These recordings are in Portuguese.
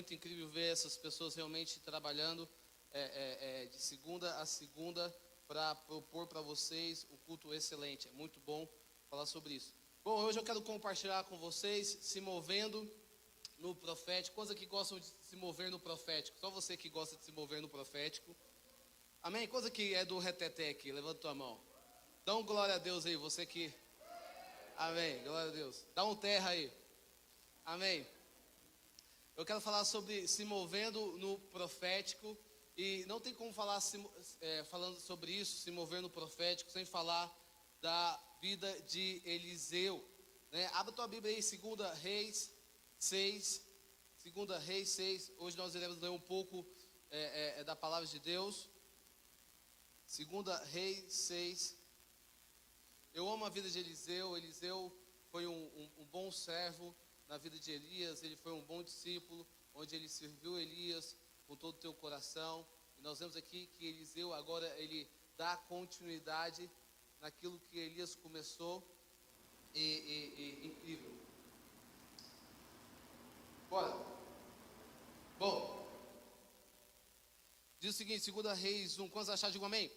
muito incrível ver essas pessoas realmente trabalhando de segunda a segunda para propor para vocês um culto excelente. É muito bom falar sobre isso. Bom, hoje eu quero compartilhar com vocês se movendo no profético. Quantos aqui gostam de se mover no profético? Só você que gosta de se mover no profético. Amém? Quantos aqui é do reteté aqui? Levanta tua mão. Dá um glória a Deus aí, você que... Amém, glória a Deus. Dá um terra aí. Amém. Eu quero falar sobre se movendo no profético. E não tem como falar falando sobre isso, se mover no profético, sem falar da vida de Eliseu, né? Abra tua Bíblia aí, 2 Reis 6. 2 Reis 6. Hoje nós iremos ler um pouco da palavra de Deus. 2 Reis 6. Eu amo a vida de Eliseu. Eliseu foi um bom servo na vida de Elias. Ele foi um bom discípulo, onde ele serviu Elias com todo o teu coração. E nós vemos aqui que Eliseu agora ele dá continuidade naquilo que Elias começou. Incrível. Bora. Bom, diz o seguinte, 2 Reis 1. Quantos acharam? Digam amém.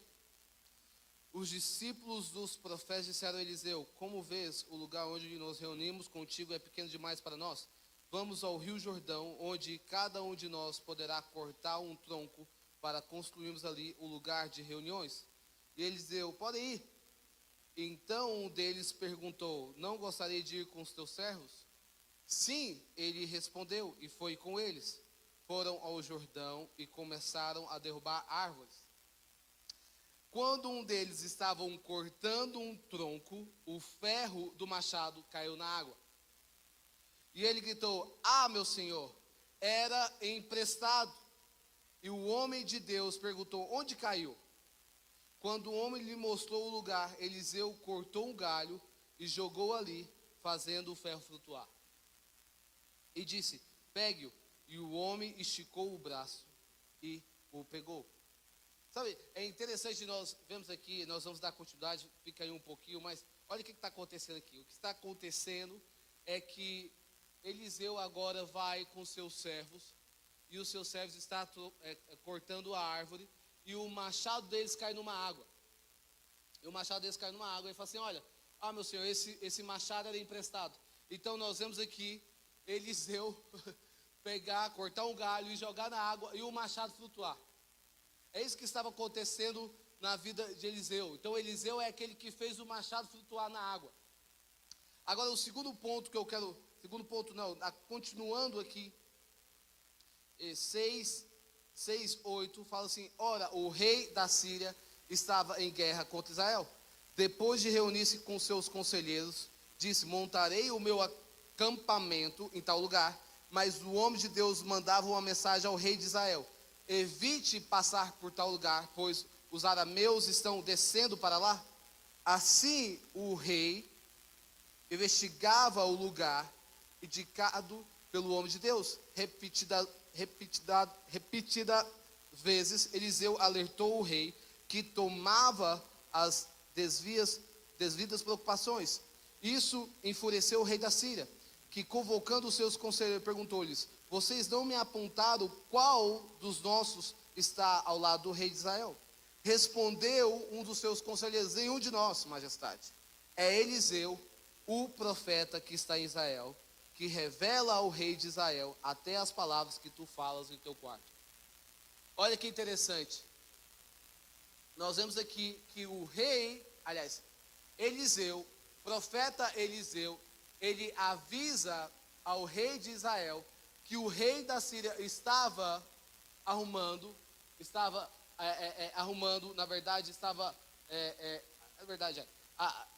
Os discípulos dos profetas disseram a Eliseu: como vês, o lugar onde nos reunimos contigo é pequeno demais para nós? Vamos ao rio Jordão, onde cada um de nós poderá cortar um tronco para construirmos ali o lugar de reuniões. E Eliseu: pode ir. Então um deles perguntou: não gostaria de ir com os teus servos? Sim, ele respondeu, e foi com eles. Foram ao Jordão e começaram a derrubar árvores. Quando um deles estava cortando um tronco, o ferro do machado caiu na água. E ele gritou: ah, meu senhor, era emprestado. E o homem de Deus perguntou: onde caiu? Quando o homem lhe mostrou o lugar, Eliseu cortou um galho e jogou ali, fazendo o ferro flutuar. E disse: pegue-o. E o homem esticou o braço e o pegou. Sabe, é interessante, nós vemos aqui, nós vamos dar continuidade, fica aí um pouquinho, mas olha o que está acontecendo aqui. O que está acontecendo é que Eliseu agora vai com seus servos, e os seus servos estão cortando a árvore, e o machado deles cai numa água. E o machado deles cai numa água, e fala assim: olha, meu senhor, esse machado era emprestado. Então nós vemos aqui Eliseu cortar um galho e jogar na água, e o machado flutuar. É isso que estava acontecendo na vida de Eliseu. Então Eliseu é aquele que fez o machado flutuar na água. Agora o segundo ponto que eu quero, continuando aqui, 6:8, fala assim: ora, o rei da Síria estava em guerra contra Israel. Depois de reunir-se com seus conselheiros, disse: montarei o meu acampamento em tal lugar. Mas o homem de Deus mandava uma mensagem ao rei de Israel: evite passar por tal lugar, pois os arameus estão descendo para lá. Assim o rei investigava o lugar indicado pelo homem de Deus. Repetida vezes Eliseu alertou o rei, que tomava as devidas preocupações. Isso enfureceu o rei da Síria, que, convocando os seus conselheiros, perguntou-lhes: vocês não me apontaram qual dos nossos está ao lado do rei de Israel? Respondeu um dos seus conselheiros: nenhum de nós, majestade. É Eliseu, o profeta que está em Israel, que revela ao rei de Israel até as palavras que tu falas em teu quarto. Olha que interessante. Nós vemos aqui que o rei, Eliseu, profeta Eliseu, ele avisa ao rei de Israel que o rei da Síria estava arrumando,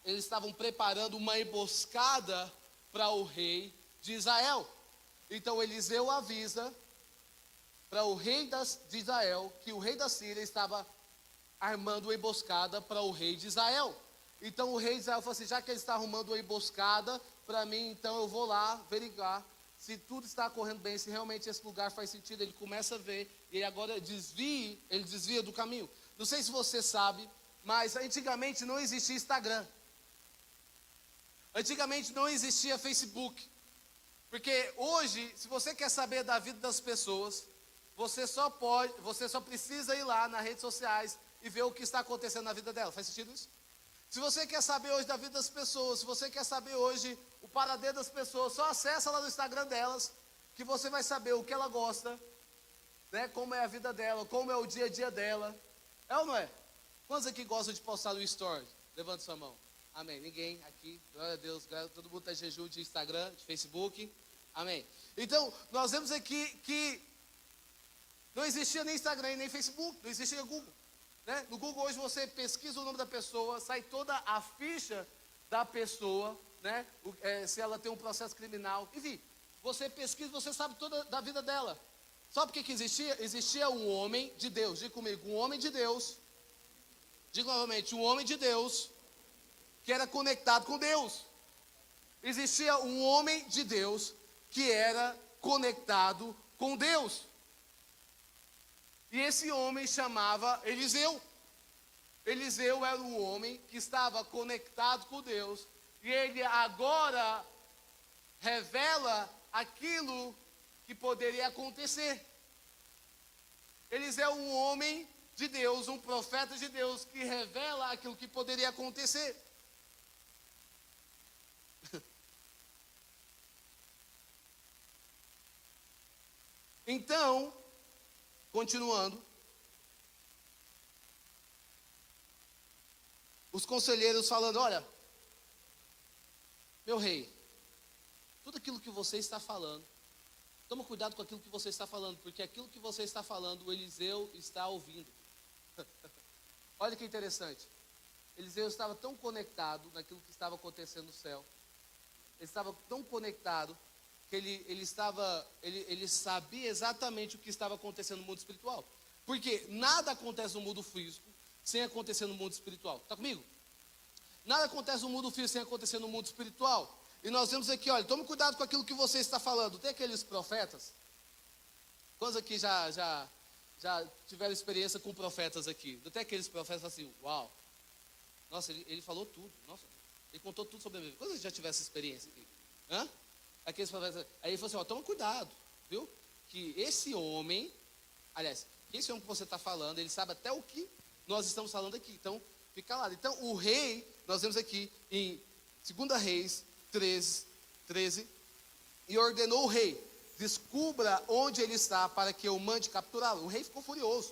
eles estavam preparando uma emboscada para o rei de Israel. Então Eliseu avisa para o rei de Israel que o rei da Síria estava armando uma emboscada para o rei de Israel. Então o rei de Israel falou assim: já que ele está arrumando uma emboscada para mim, então eu vou lá verificar se tudo está correndo bem, se realmente esse lugar faz sentido. Ele começa a ver, e ele agora desvia do caminho. Não sei se você sabe, mas antigamente não existia Instagram. Antigamente não existia Facebook. Porque hoje, se você quer saber da vida das pessoas, você só precisa ir lá nas redes sociais e ver o que está acontecendo na vida dela. Faz sentido isso? Se você quer saber hoje da vida das pessoas, se você quer saber hoje o paradeiro das pessoas, só acessa lá no Instagram delas, que você vai saber o que ela gosta, né, como é a vida dela, como é o dia a dia dela. É ou não é? Quantos aqui gostam de postar no story? Levante sua mão. Amém. Ninguém aqui. Glória a Deus. Todo mundo está em jejum de Instagram, de Facebook. Amém. Então, nós vemos aqui que não existia nem Instagram e nem Facebook. Não existia Google. Né? No Google hoje você pesquisa o nome da pessoa, sai toda a ficha da pessoa, né? Se ela tem um processo criminal. Enfim, você pesquisa, você sabe toda da vida dela. Sabe por que existia? Existia um homem de Deus. Diga comigo, um homem de Deus. Diga novamente, um homem de Deus que era conectado com Deus. Existia um homem de Deus que era conectado com Deus. E esse homem chamava Eliseu. Eliseu era um homem que estava conectado com Deus. E ele agora revela aquilo que poderia acontecer. Eliseu é um homem de Deus, um profeta de Deus, que revela aquilo que poderia acontecer. Então, continuando, os conselheiros falando, olha, meu rei, tudo aquilo que você está falando, toma cuidado com aquilo que você está falando, porque aquilo que você está falando, o Eliseu está ouvindo. Olha que interessante. Eliseu estava tão conectado naquilo que estava acontecendo no céu. Ele estava tão conectado que ele sabia exatamente o que estava acontecendo no mundo espiritual. Porque nada acontece no mundo físico sem acontecer no mundo espiritual. Está comigo? Nada acontece no mundo físico sem acontecer no mundo espiritual. E nós vemos aqui, olha, tome cuidado com aquilo que você está falando. Tem aqueles profetas? Quantos aqui já tiveram experiência com profetas aqui? Tem aqueles profetas que falam assim, uau, nossa, ele falou tudo, nossa, ele contou tudo sobre a minha vida. Quantos já tiveram essa experiência aqui? Hã? Aqueles profetas, aí ele falou assim, ó, toma cuidado, viu? Que esse homem, aliás, esse homem que você está falando, ele sabe até o que nós estamos falando aqui. Então, fica lá. Então, o rei, nós vemos aqui em 2 Reis 13, e ordenou o rei, descubra onde ele está para que eu mande capturá-lo. O rei ficou furioso.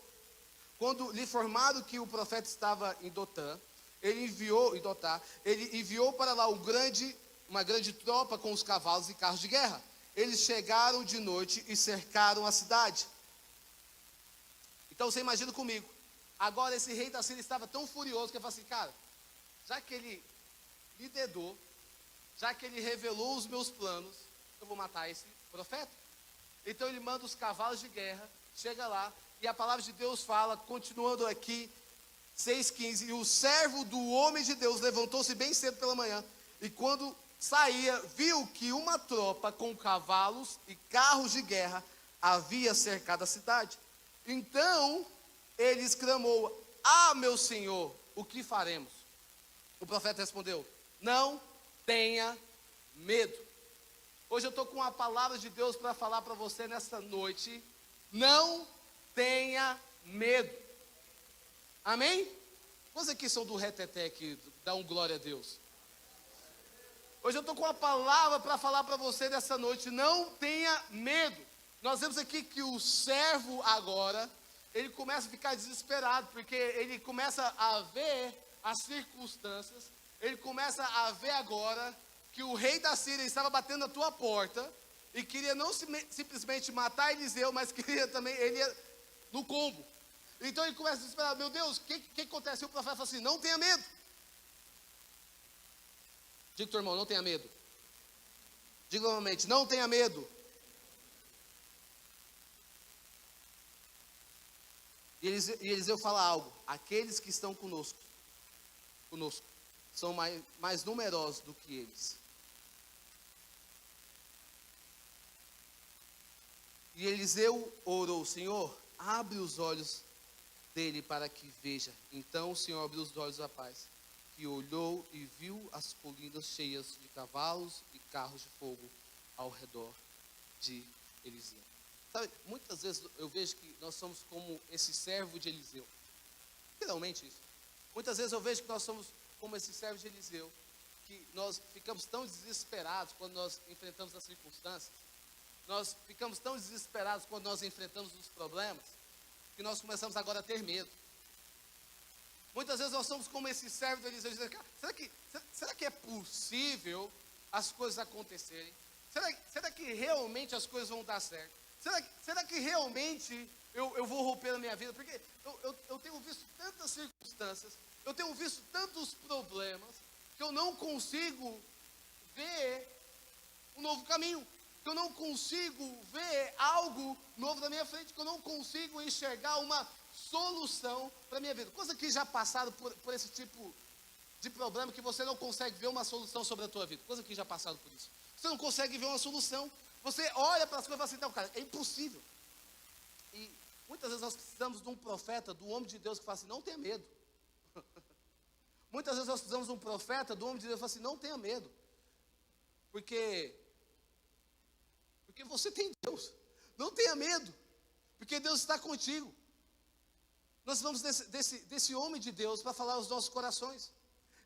Quando lhe informaram que o profeta estava em Dotã, ele enviou para lá uma grande tropa com os cavalos e carros de guerra. Eles chegaram de noite e cercaram a cidade. Então você imagina comigo. Agora esse rei da Síria estava tão furioso que ele falou assim, cara, já que ele me dedou, já que ele revelou os meus planos, eu vou matar esse profeta. Então ele manda os cavalos de guerra, chega lá, e a palavra de Deus fala, continuando aqui, 6,15, e o servo do homem de Deus levantou-se bem cedo pela manhã, e quando saía, viu que uma tropa com cavalos e carros de guerra havia cercado a cidade. Então ele exclamou, meu senhor, o que faremos? O profeta respondeu, não tenha medo. Hoje eu estou com uma palavra de Deus para falar para você nesta noite. Não tenha medo. Amém? Quantos aqui são do reteté que dá um glória a Deus? Hoje eu estou com uma palavra para falar para você nessa noite. Não tenha medo. Nós vemos aqui que o servo agora, ele começa a ficar desesperado, porque ele começa a ver as circunstâncias. Ele começa a ver agora que o rei da Síria estava batendo na tua porta e queria não simplesmente matar Eliseu, mas queria também, ele ia no combo. Então ele começa a desesperar, meu Deus, o que acontece? E o profeta fala assim, não tenha medo. Diga teu irmão, não tenha medo. Diga novamente, não tenha medo. E Eliseu fala algo, aqueles que estão conosco, são mais numerosos do que eles. E Eliseu orou, Senhor, abre os olhos dele para que veja. Então o Senhor abriu os olhos do rapaz, que olhou e viu as colinas cheias de cavalos e carros de fogo, ao redor de Eliseu. Sabe, muitas vezes eu vejo que nós somos como esse servo de Eliseu. Literalmente isso. Muitas vezes eu vejo que nós somos como esse servo de Eliseu, que nós ficamos tão desesperados quando nós enfrentamos as circunstâncias. Nós ficamos tão desesperados quando nós enfrentamos os problemas, que nós começamos agora a ter medo. Muitas vezes nós somos como esse servo de Eliseu, dizendo, será que é possível as coisas acontecerem? Será que realmente as coisas vão dar certo? Será que realmente eu vou romper a minha vida? Porque eu tenho visto tantas circunstâncias, eu tenho visto tantos problemas, que eu não consigo ver um novo caminho, que eu não consigo ver algo novo na minha frente, que eu não consigo enxergar uma solução para a minha vida. Coisa que já passaram por esse tipo de problema, que você não consegue ver uma solução sobre a tua vida. Coisa que já passaram por isso. Você não consegue ver uma solução. Você olha para as coisas e fala assim, não, cara, é impossível. E muitas vezes nós precisamos de um profeta, do homem de Deus, que fala assim, não tenha medo. Muitas vezes nós precisamos de um profeta, do homem de Deus, que fala assim, não tenha medo. Porque você tem Deus. Não tenha medo. Porque Deus está contigo. Nós vamos desse homem de Deus para falar aos nossos corações.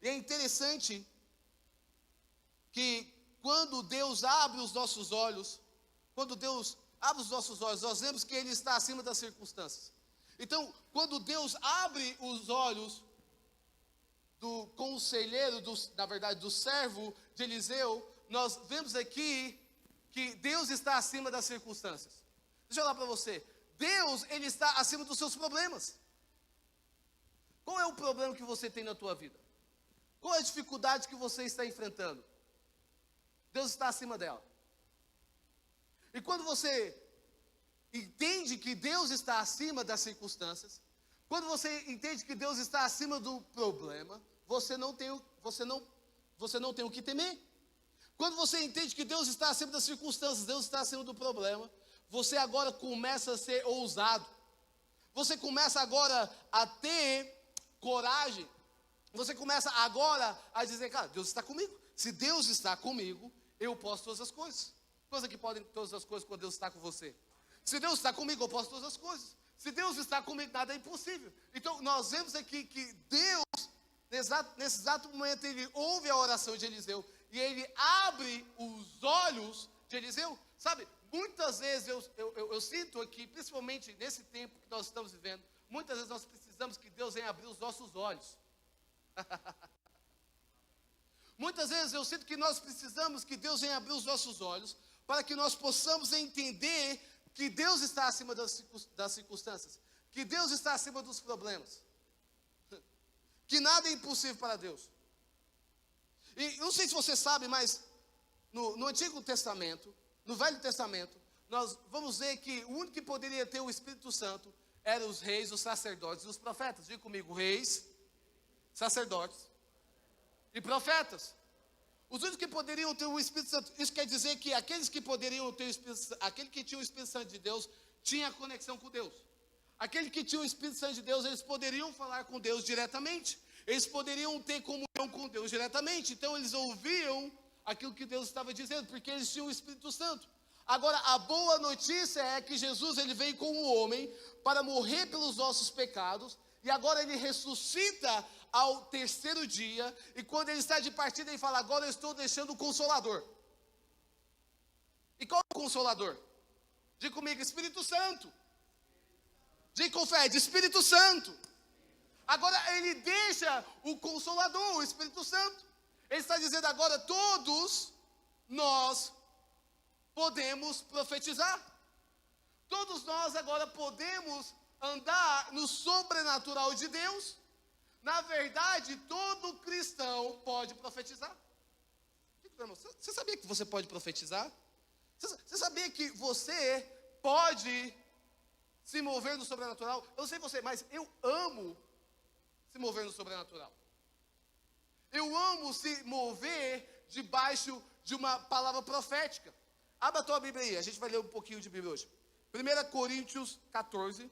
E é interessante que quando Deus abre os nossos olhos, nós vemos que Ele está acima das circunstâncias. Então, quando Deus abre os olhos do conselheiro, do servo de Eliseu, nós vemos aqui que Deus está acima das circunstâncias. Deixa eu falar para você, Deus, Ele está acima dos seus problemas. Qual é o problema que você tem na tua vida? Qual é a dificuldade que você está enfrentando? Deus está acima dela. E quando você entende que Deus está acima das circunstâncias, quando você entende que Deus está acima do problema, você não tem o que temer. Quando você entende que Deus está acima das circunstâncias, Deus está acima do problema, você agora começa a ser ousado. Você começa agora a ter coragem. Você começa agora a dizer, cara, Deus está comigo. Se Deus está comigo, eu posso todas as coisas. Coisa que podem todas as coisas quando Deus está com você. Se Deus está comigo, eu posso todas as coisas. Se Deus está comigo, nada é impossível. Então, nós vemos aqui que Deus, nesse exato momento, Ele ouve a oração de Eliseu. E Ele abre os olhos de Eliseu. Sabe, muitas vezes eu sinto aqui, principalmente nesse tempo que nós estamos vivendo, muitas vezes nós precisamos que Deus venha abrir os nossos olhos. Muitas vezes eu sinto que nós precisamos que Deus venha abrir os nossos olhos, para que nós possamos entender que Deus está acima das circunstâncias, que Deus está acima dos problemas, que nada é impossível para Deus. E não sei se você sabe, mas no Antigo Testamento, no Velho Testamento, nós vamos ver que o único que poderia ter o Espírito Santo eram os reis, os sacerdotes e os profetas. Diga comigo, reis, sacerdotes e profetas. Os únicos que poderiam ter o Espírito Santo. Isso quer dizer que aqueles que poderiam ter o Espírito Santo, aquele que tinha o Espírito Santo de Deus, tinha conexão com Deus. Aquele que tinha o Espírito Santo de Deus, eles poderiam falar com Deus diretamente. Eles poderiam ter comunhão com Deus diretamente. Então eles ouviam aquilo que Deus estava dizendo, porque eles tinham o Espírito Santo. Agora, a boa notícia é que Jesus, ele veio como homem para morrer pelos nossos pecados. E agora ele ressuscita ao terceiro dia. E quando ele está de partida, ele fala, agora eu estou deixando o Consolador. E qual é o Consolador? Diga comigo, Espírito Santo. Diga com fé, de Espírito Santo. Agora ele deixa o Consolador, o Espírito Santo. Ele está dizendo agora, todos nós podemos profetizar. Todos nós agora podemos andar no sobrenatural de Deus. Na verdade, todo cristão pode profetizar. Você sabia que você pode profetizar? Você sabia que você pode se mover no sobrenatural? Eu não sei você, mas eu amo se mover no sobrenatural. Eu amo se mover debaixo de uma palavra profética. Abra a tua Bíblia aí, a gente vai ler um pouquinho de Bíblia hoje. 1 Coríntios 14.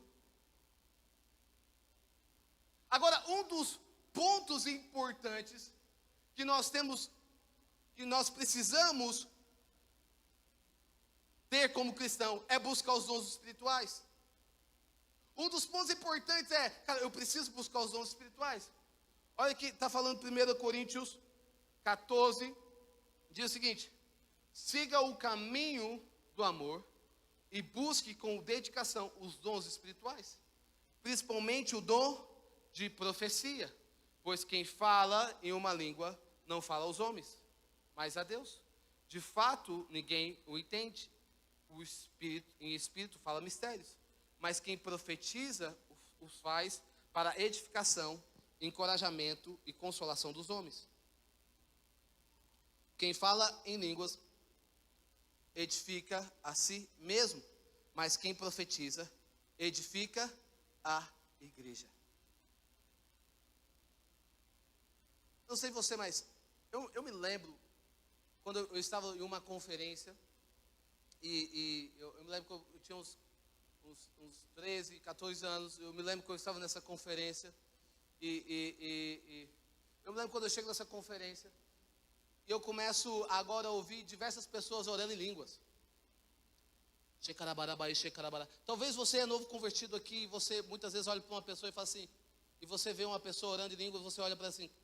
Agora, um dos pontos importantes que nós precisamos ter como cristão é buscar os dons espirituais. Um dos pontos importantes é, cara, eu preciso buscar os dons espirituais. Olha aqui, está falando 1 Coríntios 14, diz o seguinte: siga o caminho do amor e busque com dedicação os dons espirituais, principalmente o dom de profecia, pois quem fala em uma língua não fala aos homens, mas a Deus. De fato, ninguém o entende. O espírito, em espírito fala mistérios, mas quem profetiza os faz para edificação, encorajamento e consolação dos homens. Quem fala em línguas edifica a si mesmo, mas quem profetiza edifica a igreja. Não sei você, mas eu me lembro quando eu estava em uma conferência e eu me lembro que eu tinha uns 13, 14 anos. Eu me lembro que eu estava nessa conferência e eu me lembro quando eu chego nessa conferência e eu começo agora a ouvir diversas pessoas orando em línguas. Talvez você é novo convertido aqui e você muitas vezes olha para uma pessoa e fala assim, e você vê uma pessoa orando em línguas, você olha para assim, o que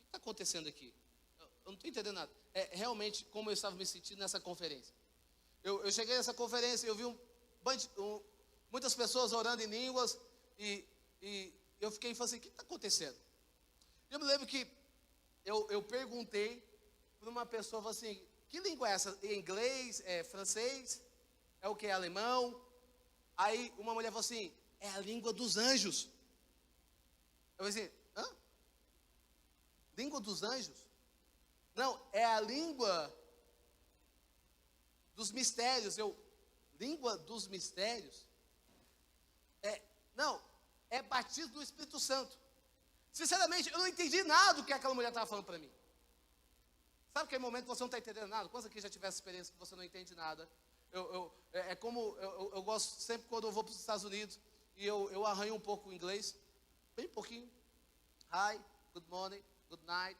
está acontecendo aqui? Eu não estou entendendo nada. É realmente como eu estava me sentindo nessa conferência. Eu cheguei nessa conferência e eu vi muitas pessoas orando em línguas e eu fiquei e falei assim, o que está acontecendo? Eu me lembro que eu perguntei para uma pessoa, falei assim, que língua é essa? É inglês? É francês? É o que? É alemão? Aí uma mulher falou assim, é a língua dos anjos. Eu falei assim, hã? Língua dos anjos? Não, é a língua dos mistérios. Língua dos mistérios? Não, é batismo do Espírito Santo. Sinceramente, eu não entendi nada do que aquela mulher estava falando para mim. Sabe aquele momento que você não está entendendo nada? Quantos aqui já tiveram essa experiência que você não entende nada? Eu gosto sempre quando eu vou para os Estados Unidos e eu arranho um pouco o inglês, bem pouquinho. Hi, good morning, good night.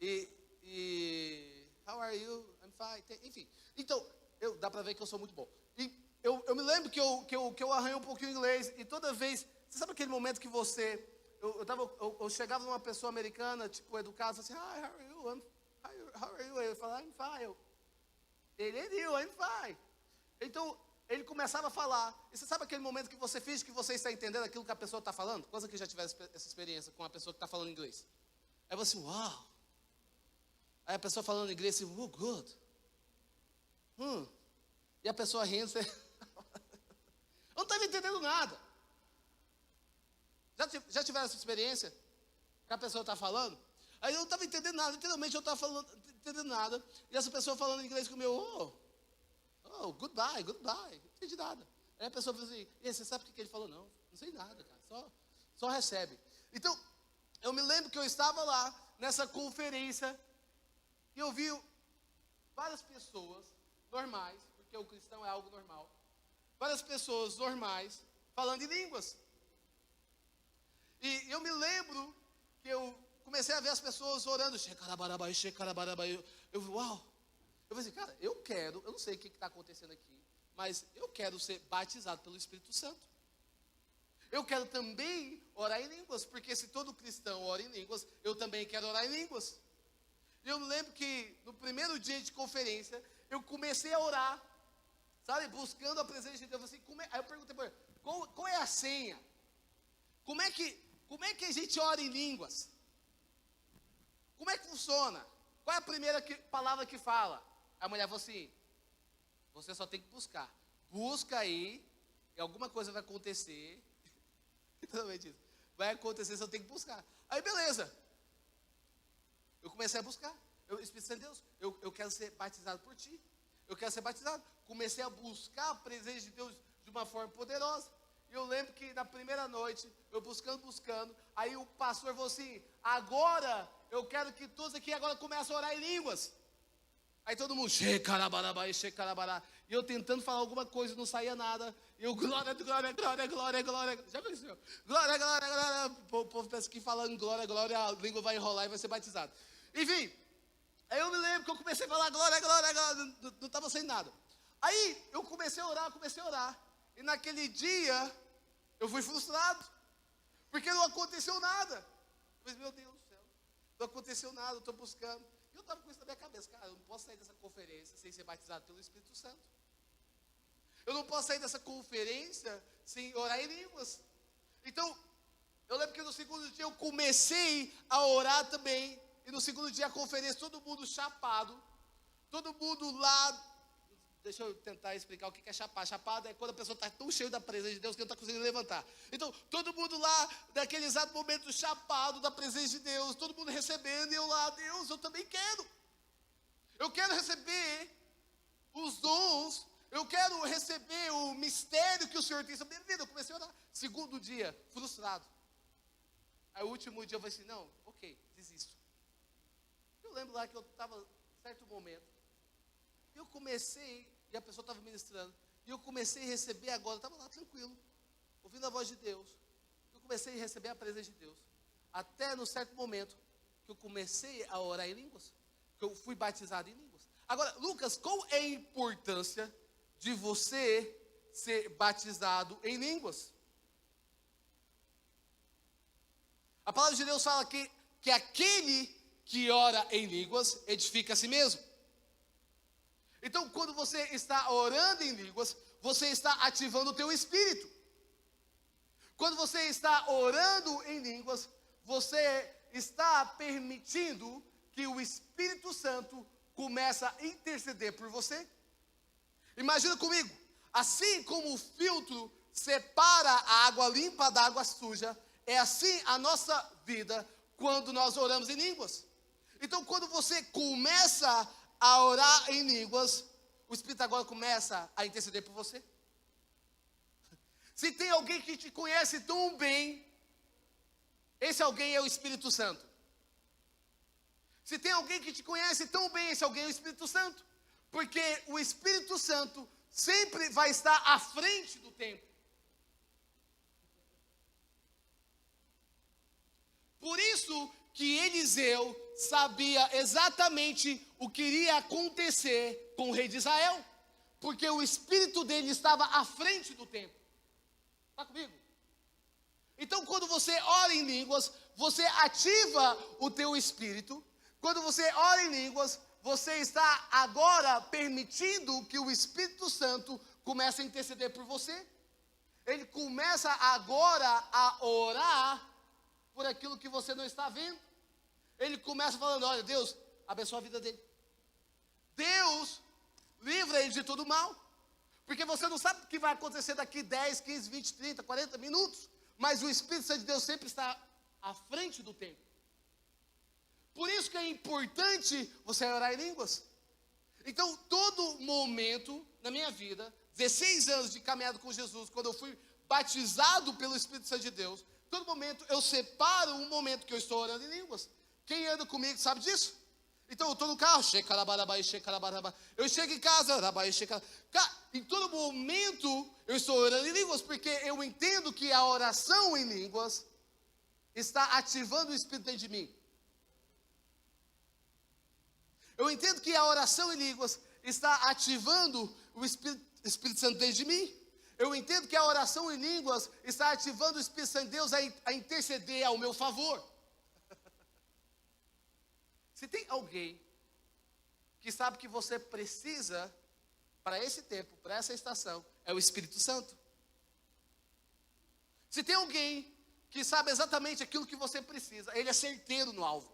E how are you? I'm fine. Enfim, então, dá para ver que eu sou muito bom. E eu me lembro que eu arranho um pouquinho o inglês e toda vez, você sabe aquele momento que você, eu chegava numa pessoa americana, tipo, educada, assim, hi, how are you? How are you? Eu falava, I'm fine. I'm fine. Então, ele começava a falar. E você sabe aquele momento que você finge que você está entendendo aquilo que a pessoa está falando? Quantos aqui já tiveram essa experiência com a pessoa que está falando inglês? Aí você, uau. Aí a pessoa falando inglês, assim, oh, good. E a pessoa rindo, você... eu não estava entendendo nada. Já tiveram essa experiência? Que a pessoa está falando? Aí eu não estava entendendo nada, literalmente eu estava entendendo nada. E essa pessoa falando inglês comigo, goodbye. Não entendi nada. Aí a pessoa falou assim, e aí, você sabe o que ele falou? Não sei nada, cara, só recebe. Então, eu me lembro que eu estava lá, nessa conferência, e eu vi várias pessoas normais, porque o cristão é algo normal, várias pessoas normais falando em línguas. E eu me lembro que eu comecei a ver as pessoas orando, eu vi, uau. Eu falei assim, cara, eu não sei o que está acontecendo aqui, mas eu quero ser batizado pelo Espírito Santo. Eu quero também orar em línguas, porque se todo cristão ora em línguas, eu também quero orar em línguas. E eu me lembro que no primeiro dia de conferência, eu comecei a orar, sabe, buscando a presença de Deus. Assim, aí eu perguntei para ele, qual é a senha? Como é que a gente ora em línguas? Como é que funciona? Qual é a primeira palavra que fala? A mulher falou assim, você só tem que buscar. Busca aí, e alguma coisa vai acontecer. Literalmente isso. Vai acontecer, você só tem que buscar. Aí beleza. Eu comecei a buscar. Espírito Santo de Deus, eu quero ser batizado por ti. Eu quero ser batizado. Comecei a buscar a presença de Deus de uma forma poderosa. E eu lembro que na primeira noite, eu buscando, aí o pastor falou assim, agora eu quero que todos aqui agora comecem a orar em línguas. Aí todo mundo, xecarabarabá, e eu tentando falar alguma coisa, não saía nada. E eu, glória. Já viu isso? Glória. O povo pensa que falando glória, a língua vai enrolar e vai ser batizado. Enfim, aí eu me lembro que eu comecei a falar glória, não estava sem nada. Aí eu comecei a orar. E naquele dia eu fui frustrado. Porque não aconteceu nada. Mas, meu Deus do céu, não aconteceu nada, eu estou buscando. E eu estava com isso na minha cabeça, cara, eu não posso sair dessa conferência sem ser batizado pelo Espírito Santo. Eu não posso sair dessa conferência sem orar em línguas. Então, eu lembro que no segundo dia eu comecei a orar também. E no segundo dia a conferência, todo mundo chapado. Todo mundo lá. Deixa eu tentar explicar o que é chapar. Chapado é quando a pessoa está tão cheia da presença de Deus que não está conseguindo levantar. Então, todo mundo lá, naquele exato momento, chapado da presença de Deus. Todo mundo recebendo, e eu lá, Deus, eu também quero. Eu quero receber os dons. Eu quero receber o mistério que o Senhor tem sobre a minha vida. Eu comecei a orar. Segundo dia, frustrado. Aí o último dia eu falei assim, não, ok, desisto. Eu lembro lá que eu estava, em certo momento, eu comecei, e a pessoa estava ministrando, e eu comecei a receber agora, eu estava lá tranquilo, ouvindo a voz de Deus. Eu comecei a receber a presença de Deus. Até no certo momento, que eu comecei a orar em línguas, que eu fui batizado em línguas. Agora, Lucas, qual é a importância de você ser batizado em línguas? A palavra de Deus fala que aquele que ora em línguas edifica a si mesmo. Então, quando você está orando em línguas, você está ativando o teu espírito. Quando você está orando em línguas, você está permitindo que o Espírito Santo comece a interceder por você. Imagina comigo, assim como o filtro separa a água limpa da água suja, é assim a nossa vida quando nós oramos em línguas. Então, quando você começa a orar em línguas, o Espírito agora começa a interceder por você. Se tem alguém que te conhece tão bem, esse alguém é o Espírito Santo. Se tem alguém que te conhece tão bem, esse alguém é o Espírito Santo. Porque o Espírito Santo sempre vai estar à frente do tempo. Por isso que Eliseu sabia exatamente o que iria acontecer com o rei de Israel. Porque o espírito dele estava à frente do tempo. Está comigo? Então, quando você ora em línguas, você ativa o teu espírito. Quando você ora em línguas, você está agora permitindo que o Espírito Santo comece a interceder por você. Ele começa agora a orar por aquilo que você não está vendo. Ele começa falando, olha, Deus, abençoa a vida dele. Deus, livra ele de todo mal. Porque você não sabe o que vai acontecer daqui 10, 15, 20, 30, 40 minutos. Mas o Espírito Santo de Deus sempre está à frente do tempo. Por isso que é importante você orar em línguas. Então, todo momento na minha vida, 16 anos de caminhada com Jesus, quando eu fui batizado pelo Espírito Santo de Deus, todo momento eu separo um momento que eu estou orando em línguas. Quem anda comigo sabe disso? Então eu estou no carro, eu chego em casa, em todo momento eu estou orando em línguas, porque eu entendo que a oração em línguas está ativando o Espírito dentro de mim. Eu entendo que a oração em línguas está ativando o Espírito Santo dentro de mim. Eu entendo que a oração em línguas está ativando o Espírito Santo de Deus a interceder ao meu favor. Se tem alguém que sabe que você precisa para esse tempo, para essa estação, é o Espírito Santo. Se tem alguém que sabe exatamente aquilo que você precisa, ele é certeiro no alvo.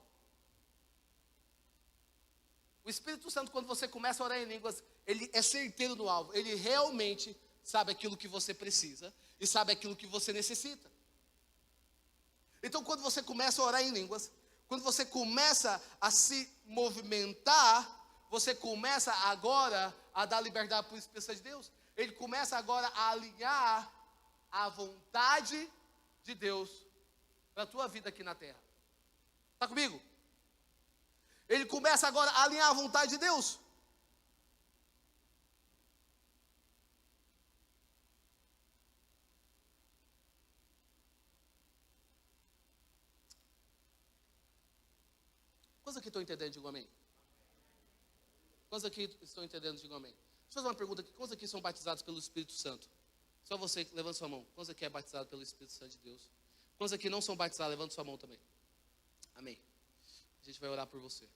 O Espírito Santo, quando você começa a orar em línguas, ele é certeiro no alvo. Ele realmente sabe aquilo que você precisa e sabe aquilo que você necessita. Então, quando você começa a orar em línguas, quando você começa a se movimentar, você começa agora a dar liberdade para o Espírito Santo de Deus. Ele começa agora a alinhar a vontade de Deus para a tua vida aqui na terra. Está comigo? Ele começa agora a alinhar a vontade de Deus. Quantos aqui estão entendendo? Digam amém. Quantos aqui estão entendendo? Digam amém. eu fazer uma pergunta aqui. Quantos aqui são batizados pelo Espírito Santo? Só você, levanta sua mão. Quantos aqui é batizado pelo Espírito Santo de Deus? Quantos aqui não são batizados? Levanta sua mão também. Amém. A gente vai orar por você.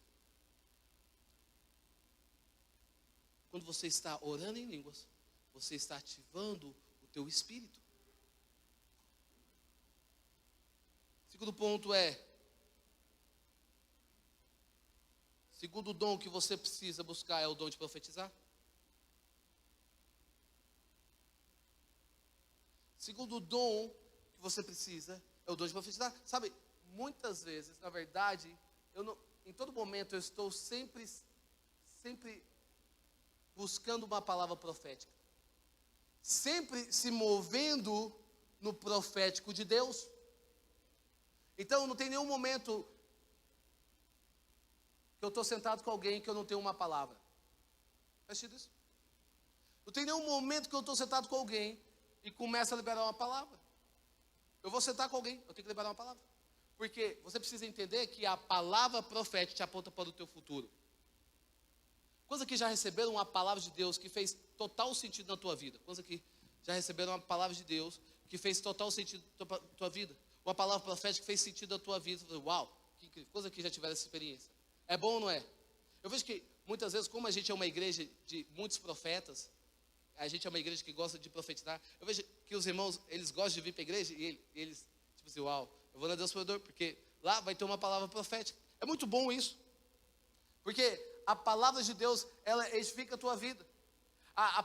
Quando você está orando em línguas, você está ativando o teu espírito. Segundo ponto é, segundo dom que você precisa buscar é o dom de profetizar. Segundo dom que você precisa é o dom de profetizar. Sabe, muitas vezes, na verdade, em todo momento eu estou sempre buscando uma palavra profética. Sempre se movendo no profético de Deus. Então não tem nenhum momento que eu estou sentado com alguém que eu não tenho uma palavra. Faz sentido isso? Não tem nenhum momento que eu estou sentado com alguém e começa a liberar uma palavra. Eu vou sentar com alguém, eu tenho que liberar uma palavra. Porque você precisa entender que a palavra profética te aponta para o teu futuro. Quantos aqui já receberam uma palavra de Deus que fez total sentido na tua vida? Quantos aqui já receberam uma palavra de Deus que fez total sentido na tua vida? Uma palavra profética que fez sentido na tua vida. Uau, que incrível. Quantos aqui já tiveram essa experiência? É bom ou não é? Eu vejo que muitas vezes, como a gente é uma igreja de muitos profetas, a gente é uma igreja que gosta de profetizar. Eu vejo que os irmãos, eles gostam de vir para a igreja e eles, tipo assim, uau, eu vou na Deus Provedor, porque lá vai ter uma palavra profética. É muito bom isso. Porque a palavra de Deus, ela edifica a tua vida. A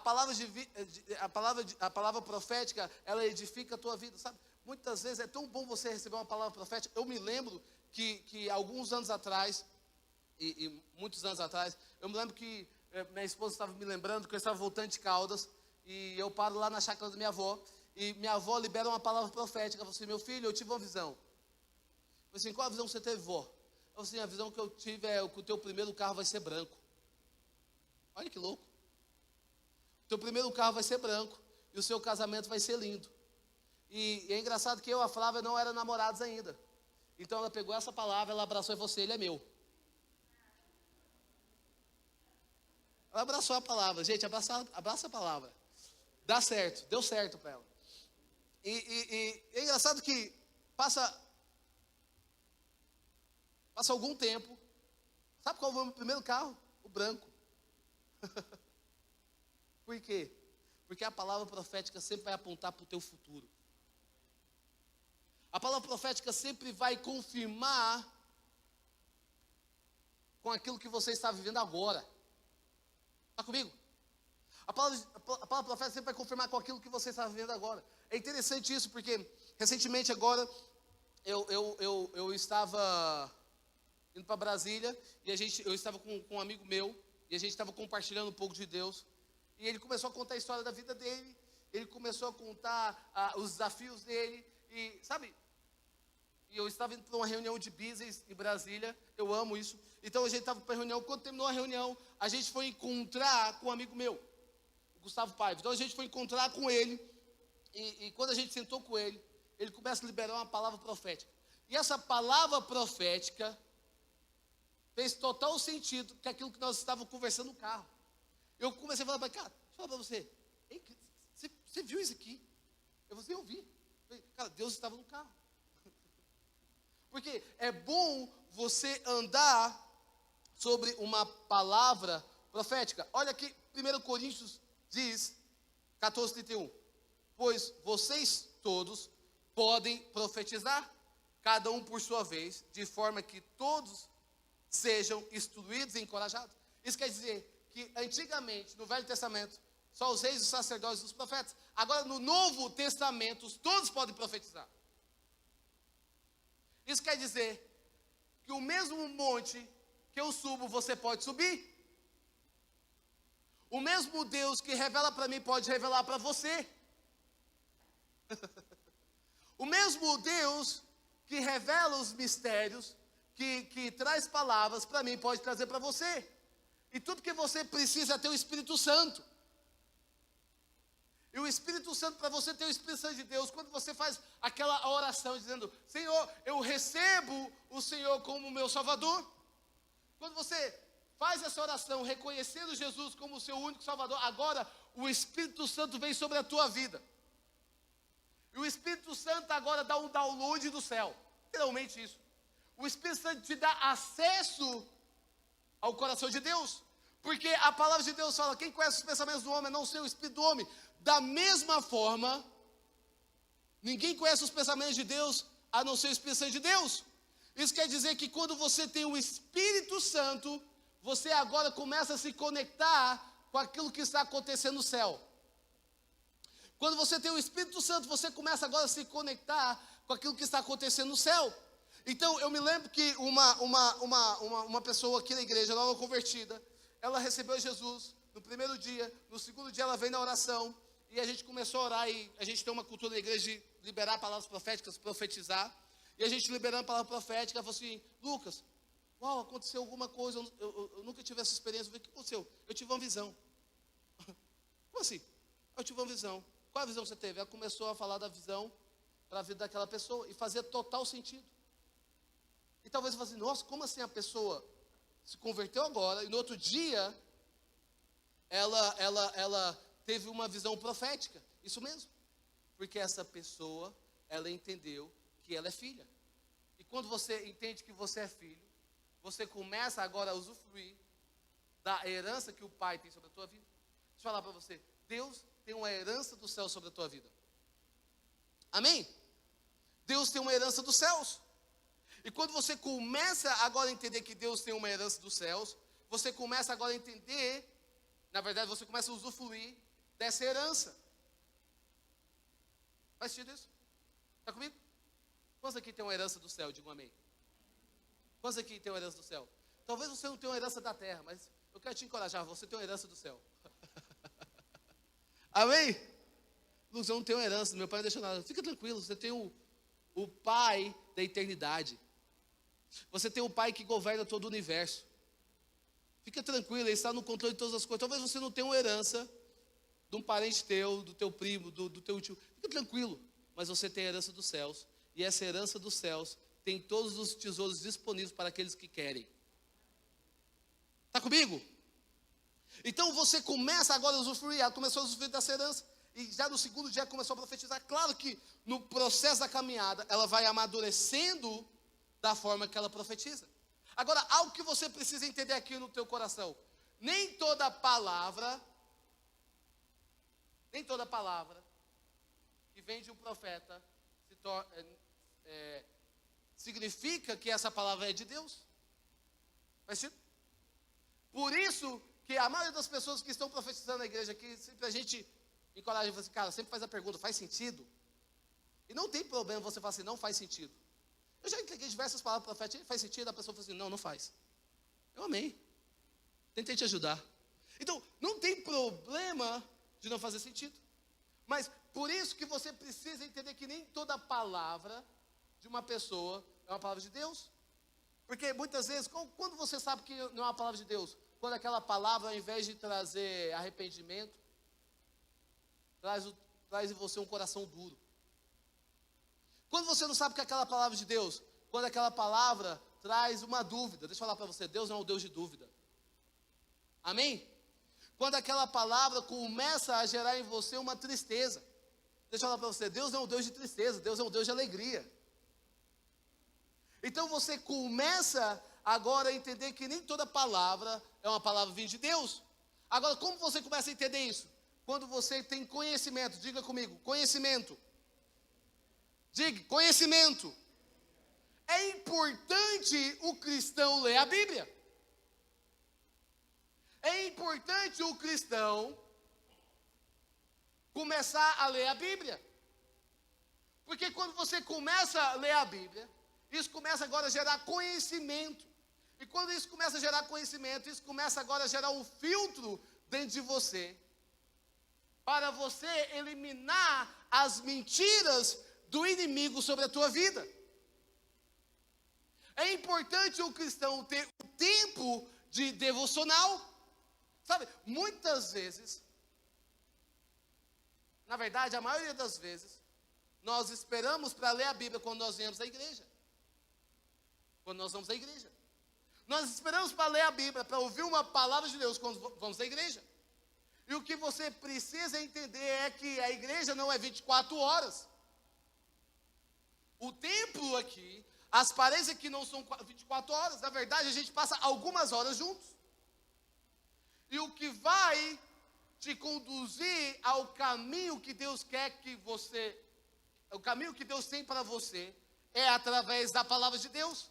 palavra profética, ela edifica a tua vida, sabe? Muitas vezes é tão bom você receber uma palavra profética. Eu me lembro que alguns anos atrás, e muitos anos atrás, eu me lembro que minha esposa estava me lembrando que eu estava voltando de Caldas, e eu paro lá na chácara da minha avó, e minha avó libera uma palavra profética. Ela falou assim: meu filho, eu tive uma visão. Eu falei assim: qual a visão você teve, vó? Eu falei assim: a visão que eu tive é que o teu primeiro carro vai ser branco. Olha que louco. O teu primeiro carro vai ser branco, e o seu casamento vai ser lindo. E é engraçado que eu e a Flávia não eram namorados ainda. Então ela pegou essa palavra, ela abraçou e falou assim: ele é meu. Ela abraçou a palavra. Gente, abraça a palavra. Dá certo, deu certo para ela. E é engraçado que passa algum tempo. Sabe qual foi o meu primeiro carro? O branco. Por quê? Porque a palavra profética sempre vai apontar para o teu futuro. A palavra profética sempre vai confirmar com aquilo que você está vivendo agora. Está comigo? A palavra profética sempre vai confirmar com aquilo que você está vivendo agora. É interessante isso, porque recentemente agora eu estava indo para Brasília e eu estava com um amigo meu e a gente estava compartilhando um pouco de Deus. E ele começou a contar a história da vida dele, ele começou a contar os desafios dele, e sabe, e eu estava indo para uma reunião de business em Brasília, eu amo isso. Então a gente estava para a reunião, quando terminou a reunião, a gente foi encontrar com um amigo meu, o Gustavo Paiva. Então a gente foi encontrar com ele, e quando a gente sentou com ele, ele começa a liberar uma palavra profética. E essa palavra profética fez total sentido com aquilo que nós estávamos conversando no carro. Eu comecei a falar para ele: cara, deixa eu falar para você, você viu isso aqui? Eu falei: eu vi. Cara, Deus estava no carro. Porque é bom você andar sobre uma palavra profética. Olha aqui, 1 Coríntios diz, 14:31. Pois vocês todos podem profetizar, cada um por sua vez, de forma que todos sejam instruídos e encorajados. Isso quer dizer que antigamente, no Velho Testamento, só os reis, os sacerdotes e os profetas. Agora, no Novo Testamento, todos podem profetizar. Isso quer dizer que o mesmo monte que eu subo, você pode subir. O mesmo Deus que revela para mim pode revelar para você. O mesmo Deus que revela os mistérios, que traz palavras para mim, pode trazer para você. E tudo que você precisa é ter o Espírito Santo. E o Espírito Santo, para você ter o Espírito Santo de Deus, quando você faz aquela oração dizendo: Senhor, eu recebo o Senhor como meu Salvador. Quando você faz essa oração, reconhecendo Jesus como o seu único Salvador, agora o Espírito Santo vem sobre a tua vida. E o Espírito Santo agora dá um download do céu. Literalmente isso. O Espírito Santo te dá acesso ao coração de Deus. Porque a palavra de Deus fala, quem conhece os pensamentos do homem, a não ser o Espírito do homem. Da mesma forma, ninguém conhece os pensamentos de Deus, a não ser o Espírito Santo de Deus. Isso quer dizer que quando você tem o Espírito Santo, você agora começa a se conectar com aquilo que está acontecendo no céu. Quando você tem o Espírito Santo, você começa agora a se conectar com aquilo que está acontecendo no céu. Então, eu me lembro que uma pessoa aqui na igreja, nova convertida, ela recebeu Jesus no primeiro dia, no segundo dia ela veio na oração, e a gente começou a orar, e a gente tem uma cultura na igreja de liberar palavras proféticas, profetizar, e a gente liberando a palavra profética, ela falou assim, Lucas, uau, aconteceu alguma coisa, eu nunca tive essa experiência. Eu falei, o que aconteceu? Eu tive uma visão. Como assim? Eu tive uma visão. Qual a visão que você teve? Ela começou a falar da visão para a vida daquela pessoa, e fazia total sentido. E talvez você fale assim, nossa, como assim a pessoa se converteu agora, e no outro dia, ela teve uma visão profética? Isso mesmo. Porque essa pessoa, ela entendeu que ela é filha. E quando você entende que você é filho, você começa agora a usufruir da herança que o Pai tem sobre a tua vida. Deixa eu falar para você, Deus tem uma herança do céu sobre a tua vida. Amém? Deus tem uma herança dos céus. E quando você começa agora a entender que Deus tem uma herança dos céus, você começa agora a entender, na verdade você começa a usufruir dessa herança. Faz sentido isso? Está comigo? Quantos aqui tem uma herança do céu? Diga um amém. Quantos aqui tem uma herança do céu? Talvez você não tenha uma herança da terra, mas eu quero te encorajar, você tem uma herança do céu. Amém? Luz, eu não tenho herança, meu pai não deixou nada. Fica tranquilo, você tem o Pai da eternidade. Você tem o Pai que governa todo o universo. Fica tranquilo, Ele está no controle de todas as coisas. Talvez você não tenha uma herança de um parente teu, do teu primo, do teu tio. Fica tranquilo, mas você tem a herança dos céus. E essa herança dos céus tem todos os tesouros disponíveis para aqueles que querem. Está comigo? Então você começa agora a usufruir, ela começou a usufruir dessa herança. E já no segundo dia começou a profetizar. Claro que no processo da caminhada, ela vai amadurecendo da forma que ela profetiza. Agora, algo que você precisa entender aqui no teu coração. Nem toda palavra que vem de um profeta significa que essa palavra é de Deus. Faz sentido? Por isso que a maioria das pessoas que estão profetizando na igreja aqui, sempre a gente encoraja e fala assim, cara, sempre faz a pergunta, faz sentido? E não tem problema você falar assim, não faz sentido. Eu já entreguei diversas palavras proféticas, faz sentido? A pessoa fala assim, não faz. Eu amei. Tentei te ajudar. Então, não tem problema de não fazer sentido. Mas, por isso que você precisa entender que nem toda palavra de uma pessoa é uma palavra de Deus. Porque muitas vezes, quando você sabe que não é uma palavra de Deus, quando aquela palavra, ao invés de trazer arrependimento, traz em você um coração duro. Quando você não sabe que é aquela palavra de Deus, quando aquela palavra traz uma dúvida, deixa eu falar para você, Deus não é um Deus de dúvida. Amém? Quando aquela palavra começa a gerar em você uma tristeza, deixa eu falar para você, Deus não é um Deus de tristeza, Deus é um Deus de alegria. Então você começa agora a entender que nem toda palavra é uma palavra vinda de Deus. Agora, como você começa a entender isso? Quando você tem conhecimento, diga comigo, conhecimento. Diga, conhecimento. É importante o cristão ler a Bíblia. É importante o cristão começar a ler a Bíblia. Porque quando você começa a ler a Bíblia, isso começa agora a gerar conhecimento. E quando isso começa a gerar conhecimento, isso começa agora a gerar um filtro dentro de você, para você eliminar as mentiras do inimigo sobre a tua vida. É importante o cristão ter um tempo de devocional. Sabe, muitas vezes, na verdade, a maioria das vezes, nós esperamos para ler a Bíblia quando nós viemos à igreja. Quando nós vamos à igreja. Nós esperamos para ler a Bíblia, para ouvir uma palavra de Deus quando vamos à igreja. E o que você precisa entender é que a igreja não é 24 horas. O templo aqui, as paredes aqui não são 24 horas. Na verdade, a gente passa algumas horas juntos. E o que vai te conduzir ao caminho que Deus quer que você, o caminho que Deus tem para você, é através da palavra de Deus.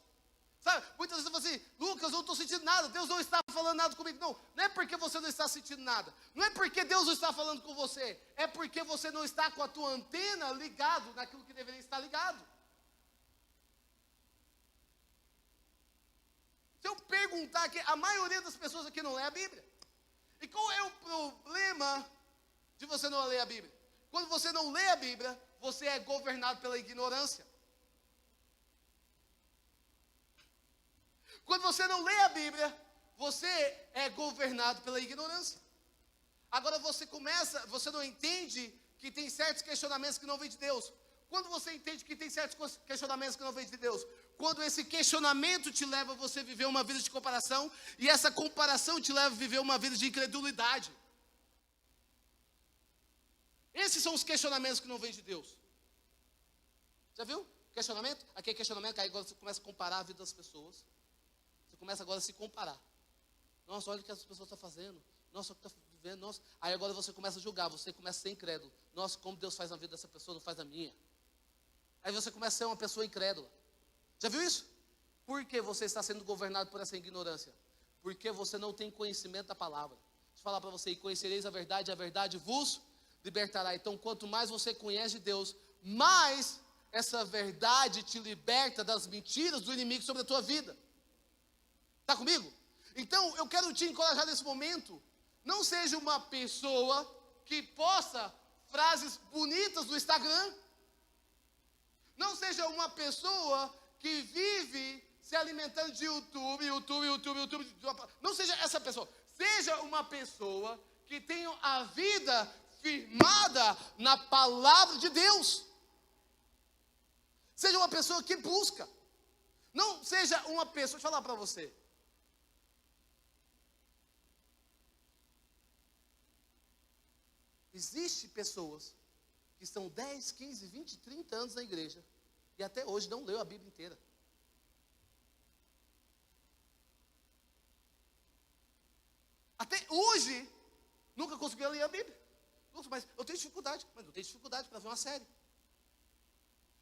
Sabe, muitas vezes você fala assim, Lucas, eu não estou sentindo nada, Deus não está falando nada comigo. Não, não é porque você não está sentindo nada, não é porque Deus não está falando com você, é porque você não está com a tua antena ligado naquilo que deveria estar ligado. Se eu perguntar aqui, a maioria das pessoas aqui não lê a Bíblia. E qual é o problema de você não ler a Bíblia? Quando você não lê a Bíblia, você é governado pela ignorância. Quando você não lê a Bíblia, você é governado pela ignorância. Agora você não entende que tem certos questionamentos que não vêm de Deus. Quando você entende que tem certos questionamentos que não vêm de Deus, quando esse questionamento te leva a você viver uma vida de comparação, e essa comparação te leva a viver uma vida de incredulidade. Esses são os questionamentos que não vêm de Deus. Já viu? Questionamento? Aquele questionamento, aí agora você começa a comparar a vida das pessoas. Você começa agora a se comparar. Nossa, olha o que as pessoas estão fazendo. Nossa, o que está vivendo. Nossa. Aí agora você começa a julgar, você começa a ser incrédulo. Nossa, como Deus faz na vida dessa pessoa, não faz na minha. Aí você começa a ser uma pessoa incrédula. Já viu isso? Por que você está sendo governado por essa ignorância? Porque você não tem conhecimento da palavra. Deixa eu falar para você, e conhecereis a verdade vos libertará. Então, quanto mais você conhece Deus, mais essa verdade te liberta das mentiras do inimigo sobre a tua vida. Está comigo? Então, eu quero te encorajar nesse momento. Não seja uma pessoa que posta frases bonitas no Instagram. Não seja uma pessoa que vive se alimentando de YouTube. Não seja essa pessoa. Seja uma pessoa que tenha a vida firmada na palavra de Deus. Seja uma pessoa que busca. Não seja uma pessoa, deixa eu falar para você. Existem pessoas que estão 10, 15, 20, 30 anos na igreja e até hoje não leu a Bíblia inteira. Até hoje nunca conseguiu ler a Bíblia. Lucas, mas eu tenho dificuldade. Mas não tenho dificuldade para ver uma série.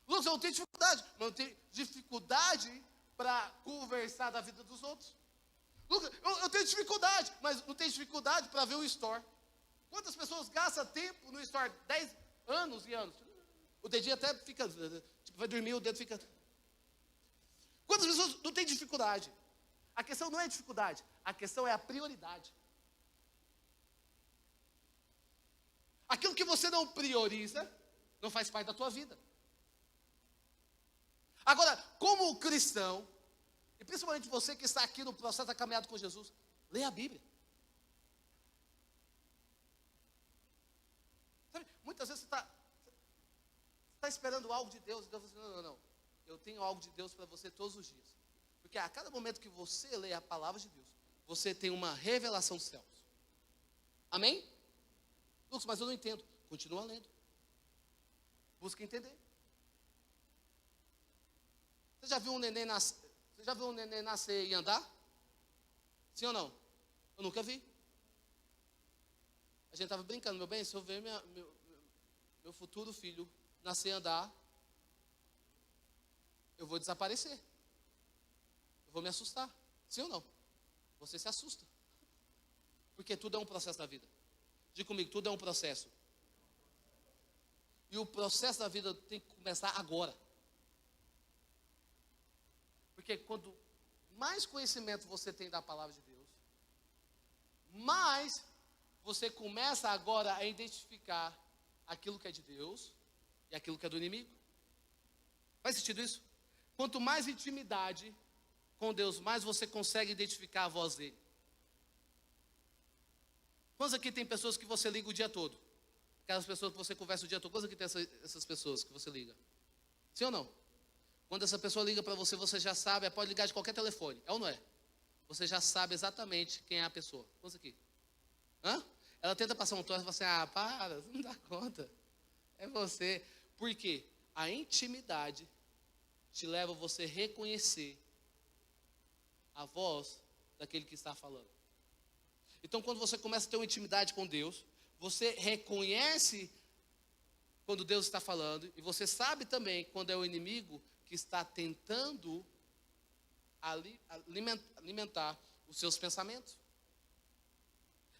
Lucas, eu não tenho dificuldade. Mas eu tenho dificuldade para conversar da vida dos outros. Lucas, eu tenho dificuldade, mas não tenho dificuldade para ver o store. Quantas pessoas gastam tempo no store? 10 anos e anos. O dedinho até fica, tipo, vai dormir, o dedo fica... Quantas pessoas não têm dificuldade? A questão não é dificuldade, a questão é a prioridade. Aquilo que você não prioriza, não faz parte da tua vida. Agora, como cristão, e principalmente você que está aqui no processo da caminhada com Jesus, leia a Bíblia. Sabe, muitas vezes você está esperando algo de Deus, e Deus diz, não, eu tenho algo de Deus para você todos os dias. Porque a cada momento que você lê a palavra de Deus, você tem uma revelação dos céus. Amém? Lucas, mas eu não entendo. Continua lendo. Busca entender. Você já viu um neném nascer e andar? Sim ou não? Eu nunca vi. A gente estava brincando, meu bem, se eu ver meu futuro filho nascer e andar, eu vou desaparecer. Eu vou me assustar. Sim ou não? Você se assusta. Porque tudo é um processo da vida. Diga comigo, tudo é um processo. E o processo da vida tem que começar agora. Porque quanto mais conhecimento você tem da palavra de Deus, mais você começa agora a identificar aquilo que é de Deus e aquilo que é do inimigo. Faz sentido isso? Quanto mais intimidade com Deus, mais você consegue identificar a voz dele. Quantos aqui tem pessoas que você liga o dia todo? Aquelas pessoas que você conversa o dia todo. Quantos aqui tem essas pessoas que você liga? Sim ou não? Quando essa pessoa liga para você, você já sabe, pode ligar de qualquer telefone. É ou não é? você já sabe exatamente quem é a pessoa. Vamos aqui. Hã? Ela tenta passar um troço e fala assim, para, você não dá conta. É você. Por quê? A intimidade te leva a você reconhecer a voz daquele que está falando. Então, quando você começa a ter uma intimidade com Deus, você reconhece quando Deus está falando, e você sabe também quando é o inimigo que está tentando alimentar os seus pensamentos.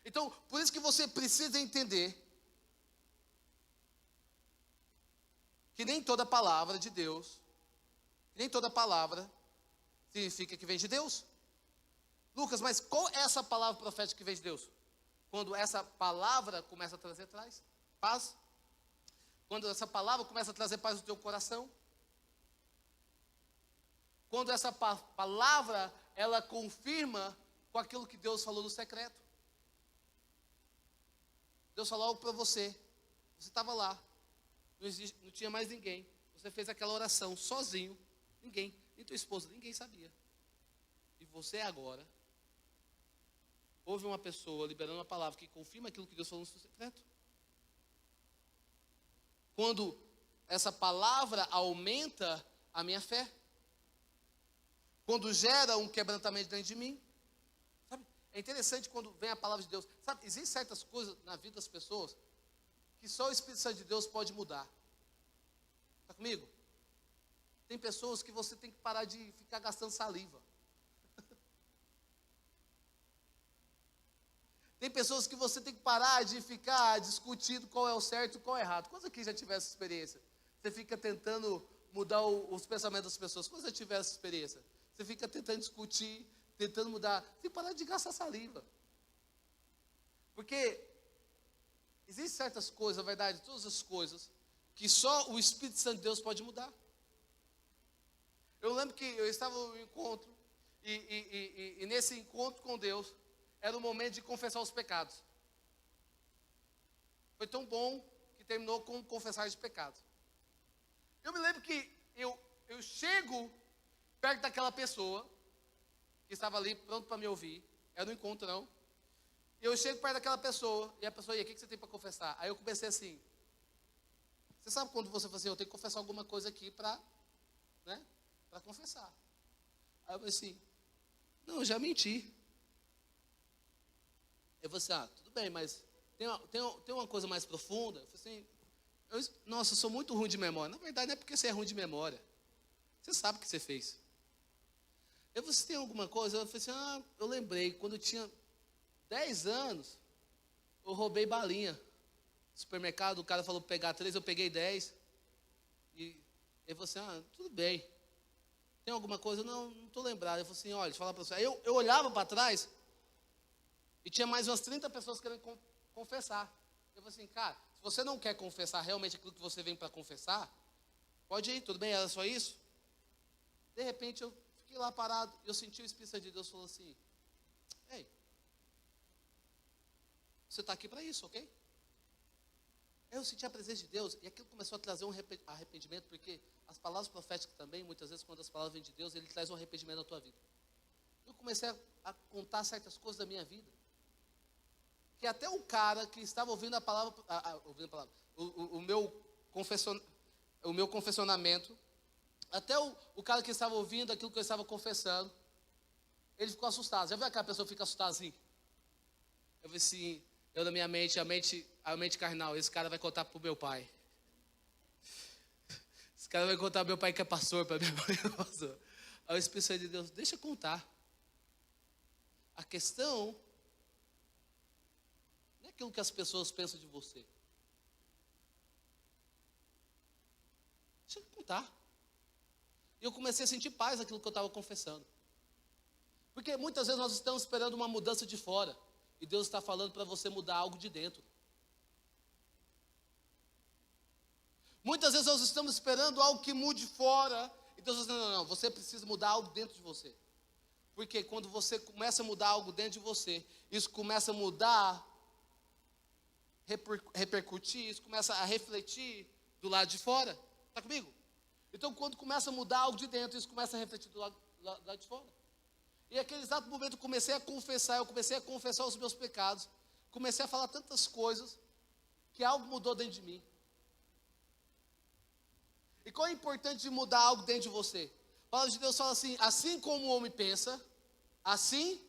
Então, por isso que você precisa entender que nem toda palavra de Deus, nem toda palavra significa que vem de Deus. Lucas, mas qual é essa palavra profética que vem de Deus? Quando essa palavra começa a trazer paz. Quando essa palavra começa a trazer paz no teu coração. Quando essa palavra, ela confirma com aquilo que Deus falou no secreto. Deus falou algo para você. Você estava lá. Não tinha mais ninguém. Você fez aquela oração sozinho. Ninguém. Nem tua esposa. Ninguém sabia. E você agora ouve uma pessoa liberando uma palavra que confirma aquilo que Deus falou no seu secreto. Quando essa palavra aumenta a minha fé. Quando gera um quebrantamento dentro de mim. Sabe? É interessante quando vem a palavra de Deus. Sabe, existem certas coisas na vida das pessoas que só o Espírito Santo de Deus pode mudar. Está comigo? Tem pessoas que você tem que parar de ficar gastando saliva. Tem pessoas que você tem que parar de ficar discutindo qual é o certo e qual é o errado. Quando aqui já tiver essa experiência? Você fica tentando mudar os pensamentos das pessoas. Quando você tiver essa experiência? Você fica tentando discutir, tentando mudar. Tem que parar de gastar saliva. Porque existem certas coisas, na verdade, todas as coisas, que só o Espírito Santo de Deus pode mudar. Eu lembro que eu estava no encontro, e nesse encontro com Deus, era o momento de confessar os pecados. Foi tão bom que terminou com confessar os pecados. Eu me lembro que eu chego perto daquela pessoa, que estava ali pronto para me ouvir, era um encontrão. Eu chego perto daquela pessoa, e a pessoa, e aí, o que você tem para confessar? Aí eu comecei assim, você sabe quando você fala assim, eu tenho que confessar alguma coisa aqui para confessar. Aí eu falei assim, não, eu já menti. Eu falei assim, tudo bem, mas tem uma coisa mais profunda? Eu falei assim, nossa, eu sou muito ruim de memória. Na verdade, não é porque você é ruim de memória. Você sabe o que você fez. Eu falei, você tem alguma coisa? Eu falei assim, eu lembrei, quando eu tinha 10 anos, eu roubei balinha. No supermercado, o cara falou para pegar 3, eu peguei 10. E ele falou assim, tudo bem. Tem alguma coisa? Não estou lembrado. Eu falei assim, olha, deixa eu falar para você. Aí eu olhava para trás, e tinha mais umas 30 pessoas querendo confessar. Eu falei assim, cara, se você não quer confessar realmente aquilo que você vem para confessar, pode ir, tudo bem, era só isso? De repente eu fiquei lá parado, eu senti o Espírito Santo de Deus falou assim, ei, você está aqui para isso, ok? Eu senti a presença de Deus, e aquilo começou a trazer um arrependimento, porque as palavras proféticas também, muitas vezes quando as palavras vêm de Deus, ele traz um arrependimento na tua vida. Eu comecei a contar certas coisas da minha vida, que até o cara que estava ouvindo a palavra, o meu confessionamento, até o cara que estava ouvindo aquilo que eu estava confessando, ele ficou assustado. Já viu aquela pessoa que fica assustada assim? Eu falei assim, eu na minha mente, a mente carnal, esse cara vai contar para o meu pai. Esse cara vai contar para meu pai que é pastor, para minha mãe que é pastor. Aí o Espírito Santo de Deus, deixa eu contar. A questão não é aquilo que as pessoas pensam de você. Deixa eu contar. E eu comecei a sentir paz naquilo que eu estava confessando. Porque muitas vezes nós estamos esperando uma mudança de fora. E Deus está falando para você mudar algo de dentro. Muitas vezes nós estamos esperando algo que mude fora. E Deus está dizendo, não, você precisa mudar algo dentro de você. Porque quando você começa a mudar algo dentro de você, isso começa a mudar, repercutir, isso começa a refletir do lado de fora. Está comigo? Então, quando começa a mudar algo de dentro, isso começa a refletir do lado de fora. E naquele exato momento eu comecei a confessar os meus pecados. Comecei a falar tantas coisas, que algo mudou dentro de mim. E qual é o importante de mudar algo dentro de você? A palavra de Deus fala assim: assim como o homem pensa, assim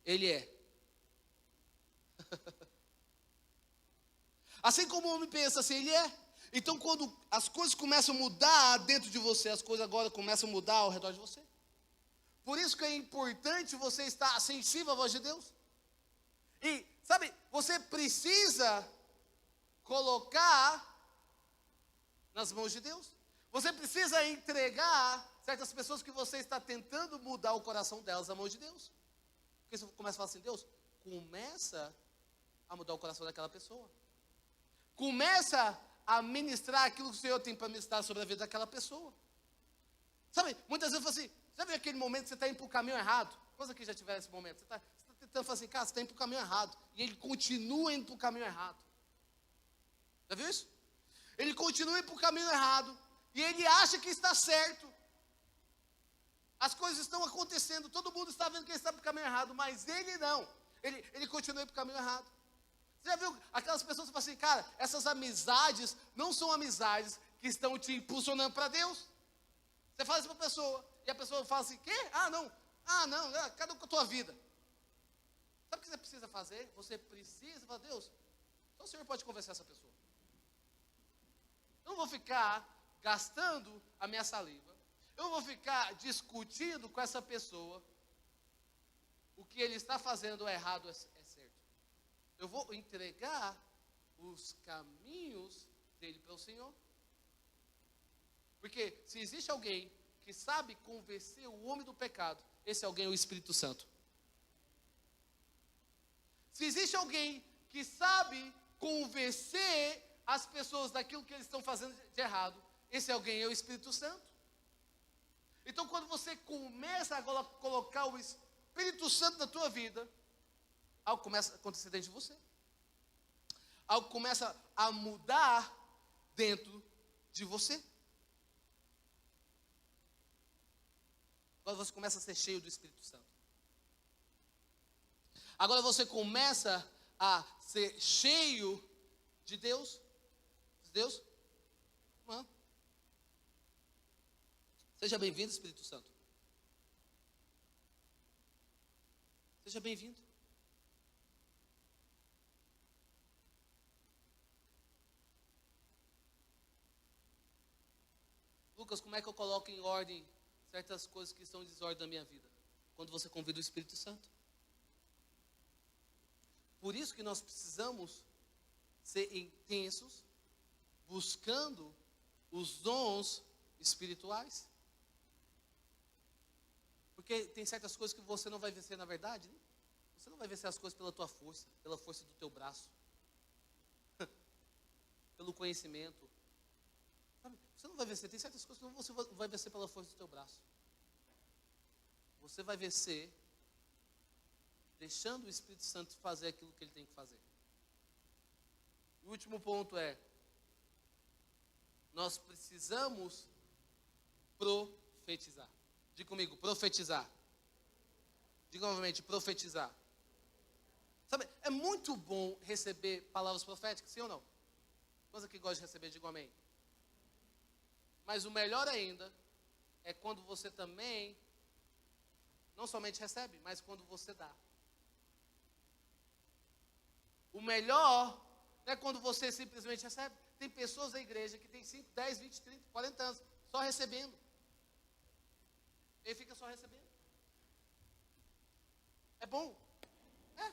ele é. Assim como o homem pensa, assim ele é. Então quando as coisas começam a mudar dentro de você, as coisas agora começam a mudar ao redor de você. Por isso que é importante você estar sensível à voz de Deus. E, sabe, você precisa colocar nas mãos de Deus. Você precisa entregar certas pessoas que você está tentando mudar o coração delas à mão de Deus. Porque você começa a falar assim: Deus, começa a mudar o coração daquela pessoa. Começa a ministrar aquilo que o Senhor tem para ministrar sobre a vida daquela pessoa. Sabe, muitas vezes eu falo assim, sabe aquele momento que você está indo para o caminho errado? Quantos aqui já tiveram esse momento? Você está tentando falar assim, cara, você está indo para o caminho errado. E ele continua indo para o caminho errado. Já viu isso? Ele continua indo para o caminho errado. E ele acha que está certo. As coisas estão acontecendo, todo mundo está vendo que ele está para o caminho errado, mas ele não. Ele continua indo para o caminho errado. Você já viu aquelas pessoas que falam assim, cara, essas amizades não são amizades que estão te impulsionando para Deus? Você fala isso para a pessoa, e a pessoa fala assim, quê? Não, cada um com a tua vida. Sabe o que você precisa fazer? Você precisa falar, Deus, então o Senhor pode convencer essa pessoa. Eu não vou ficar gastando a minha saliva, eu não vou ficar discutindo com essa pessoa, o que ele está fazendo é errado, é certo. Eu vou entregar os caminhos dele para o Senhor. Porque se existe alguém que sabe convencer o homem do pecado, esse alguém é o Espírito Santo. Se existe alguém que sabe convencer as pessoas daquilo que eles estão fazendo de errado, esse alguém é o Espírito Santo. Então quando você começa a colocar o Espírito Santo na tua vida, algo começa a acontecer dentro de você. Algo começa a mudar dentro de você. Agora você começa a ser cheio do Espírito Santo. Agora você começa a ser cheio de Deus. Deus? Seja bem-vindo, Espírito Santo. Seja bem-vindo. Lucas, como é que eu coloco em ordem certas coisas que estão em desordem na minha vida? Quando você convida o Espírito Santo. Por isso que nós precisamos ser intensos, buscando os dons espirituais. Porque tem certas coisas que você não vai vencer na verdade, né? Você não vai vencer as coisas pela tua força, pela força do teu braço, pelo conhecimento. Sabe? Você não vai vencer, tem certas coisas que você vai vencer pela força do teu braço. Você vai vencer deixando o Espírito Santo fazer aquilo que ele tem que fazer. O último ponto é, nós precisamos profetizar. Diga comigo, profetizar. Diga novamente, profetizar. Sabe, é muito bom receber palavras proféticas, sim ou não? Quantos aqui gostam de receber, diga amém. Mas o melhor ainda é quando você também não somente recebe, mas quando você dá. O melhor não é quando você simplesmente recebe. Tem pessoas da igreja que tem 5, 10, 20, 30, 40 anos só recebendo. Ele fica só recebendo. É bom? É.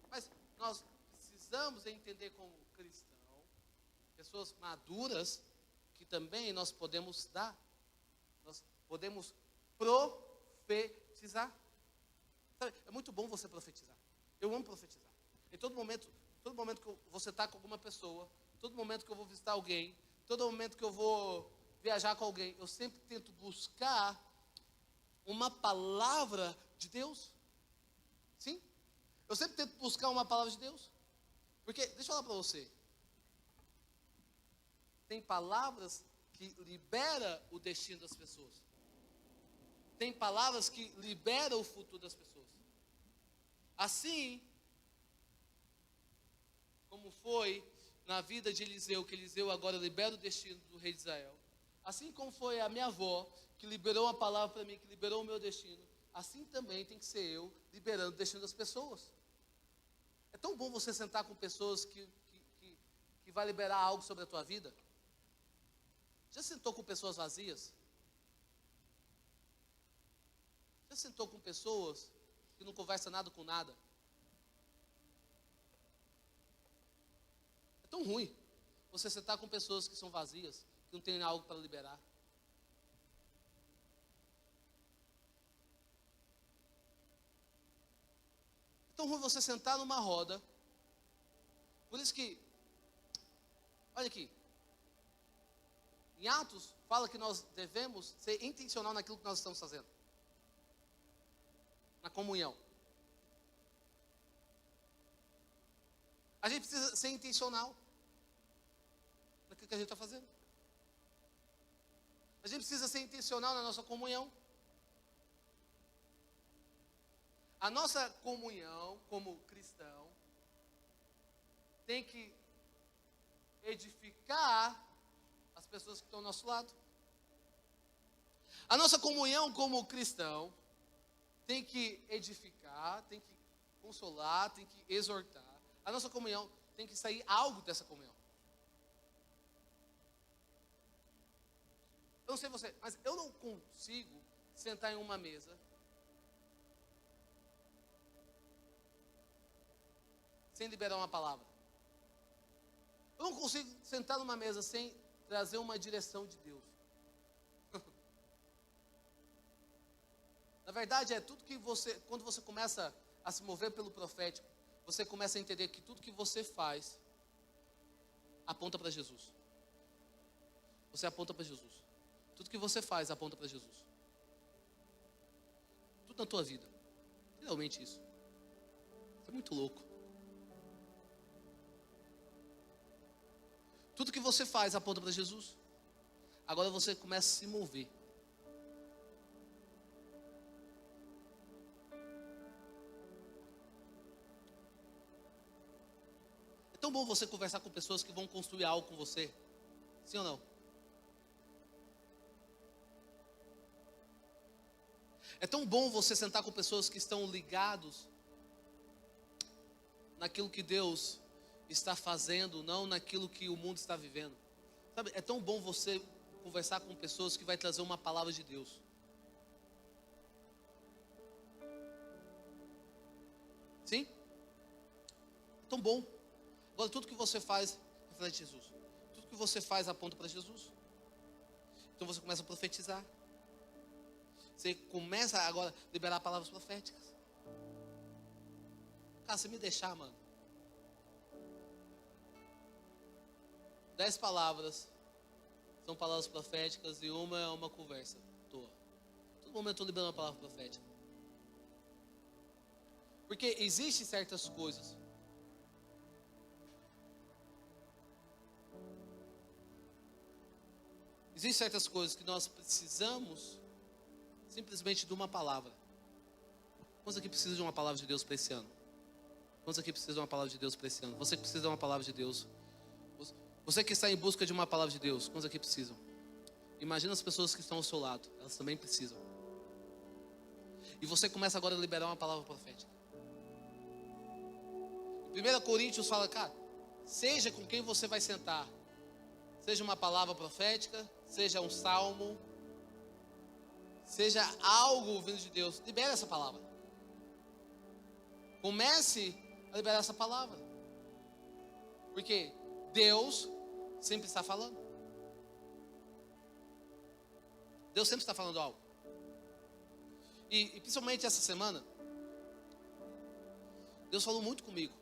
Mas nós precisamos entender como cristão, pessoas maduras, que também nós podemos dar. Nós podemos profetizar. Sabe, é muito bom você profetizar. Eu amo profetizar. Em todo momento que você está com alguma pessoa, todo momento que eu vou visitar alguém, todo momento que eu vou viajar com alguém, eu sempre tento buscar uma palavra de Deus. Sim? Eu sempre tento buscar uma palavra de Deus. Porque, deixa eu falar para você, tem palavras que liberam o destino das pessoas. tem palavras que liberam o futuro das pessoas. Assim como foi na vida de Eliseu, que Eliseu agora libera o destino do rei de Israel. Assim como foi a minha avó, que liberou uma palavra para mim, que liberou o meu destino. Assim também tem que ser eu, liberando o destino das pessoas. É tão bom você sentar com pessoas que vai liberar algo sobre a tua vida. Já sentou com pessoas vazias? Já sentou com pessoas que não conversam nada com nada? É tão ruim você sentar com pessoas que são vazias, que não tem algo para liberar. É tão ruim você sentar numa roda. Por isso que, olha aqui, em Atos fala que nós devemos ser intencional naquilo que nós estamos fazendo. Na comunhão. A gente precisa ser intencional naquilo que a gente está fazendo. A gente precisa ser intencional na nossa comunhão. A nossa comunhão como cristão tem que edificar as pessoas que estão ao nosso lado. A nossa comunhão como cristão tem que edificar, tem que consolar, tem que exortar. A nossa comunhão tem que sair algo dessa comunhão. Eu não sei você, mas eu não consigo sentar em uma mesa sem liberar uma palavra. Eu não consigo sentar numa mesa sem trazer uma direção de Deus. Na verdade, é tudo que você, quando você começa a se mover pelo profético, você começa a entender que tudo que você faz aponta para Jesus. Você aponta para Jesus. Tudo que você faz aponta para Jesus. Tudo na tua vida. Realmente isso. Isso é muito louco. Tudo que você faz aponta para Jesus. Agora você começa a se mover. É tão bom você conversar com pessoas que vão construir algo com você. Sim ou não? É tão bom você sentar com pessoas que estão ligados naquilo que Deus está fazendo, não naquilo que o mundo está vivendo. Sabe, é tão bom você conversar com pessoas que vai trazer uma palavra de Deus. Sim? É tão bom. Agora tudo que você faz reflete Jesus. Tudo que você faz aponta para Jesus. Então você começa a profetizar. Você começa agora a liberar palavras proféticas. Cara, se me deixar, mano, 10 palavras são palavras proféticas e uma é uma conversa toa. Todo momento eu estou liberando uma palavra profética. Porque existem certas coisas. Existem certas coisas que nós precisamos simplesmente de uma palavra. Quantos aqui precisam de uma palavra de Deus para esse ano? Quantos aqui precisam de uma palavra de Deus para esse ano? Você que precisa de uma palavra de Deus. Você que está em busca de uma palavra de Deus. Quantos aqui precisam? Imagina as pessoas que estão ao seu lado. Elas também precisam. E você começa agora a liberar uma palavra profética. 1 Coríntios fala, cara, seja com quem você vai sentar. Seja uma palavra profética, seja um salmo, seja algo vindo de Deus. Libere essa palavra. Comece a liberar essa palavra. Porque Deus sempre está falando. Deus sempre está falando algo. E principalmente essa semana, Deus falou muito comigo.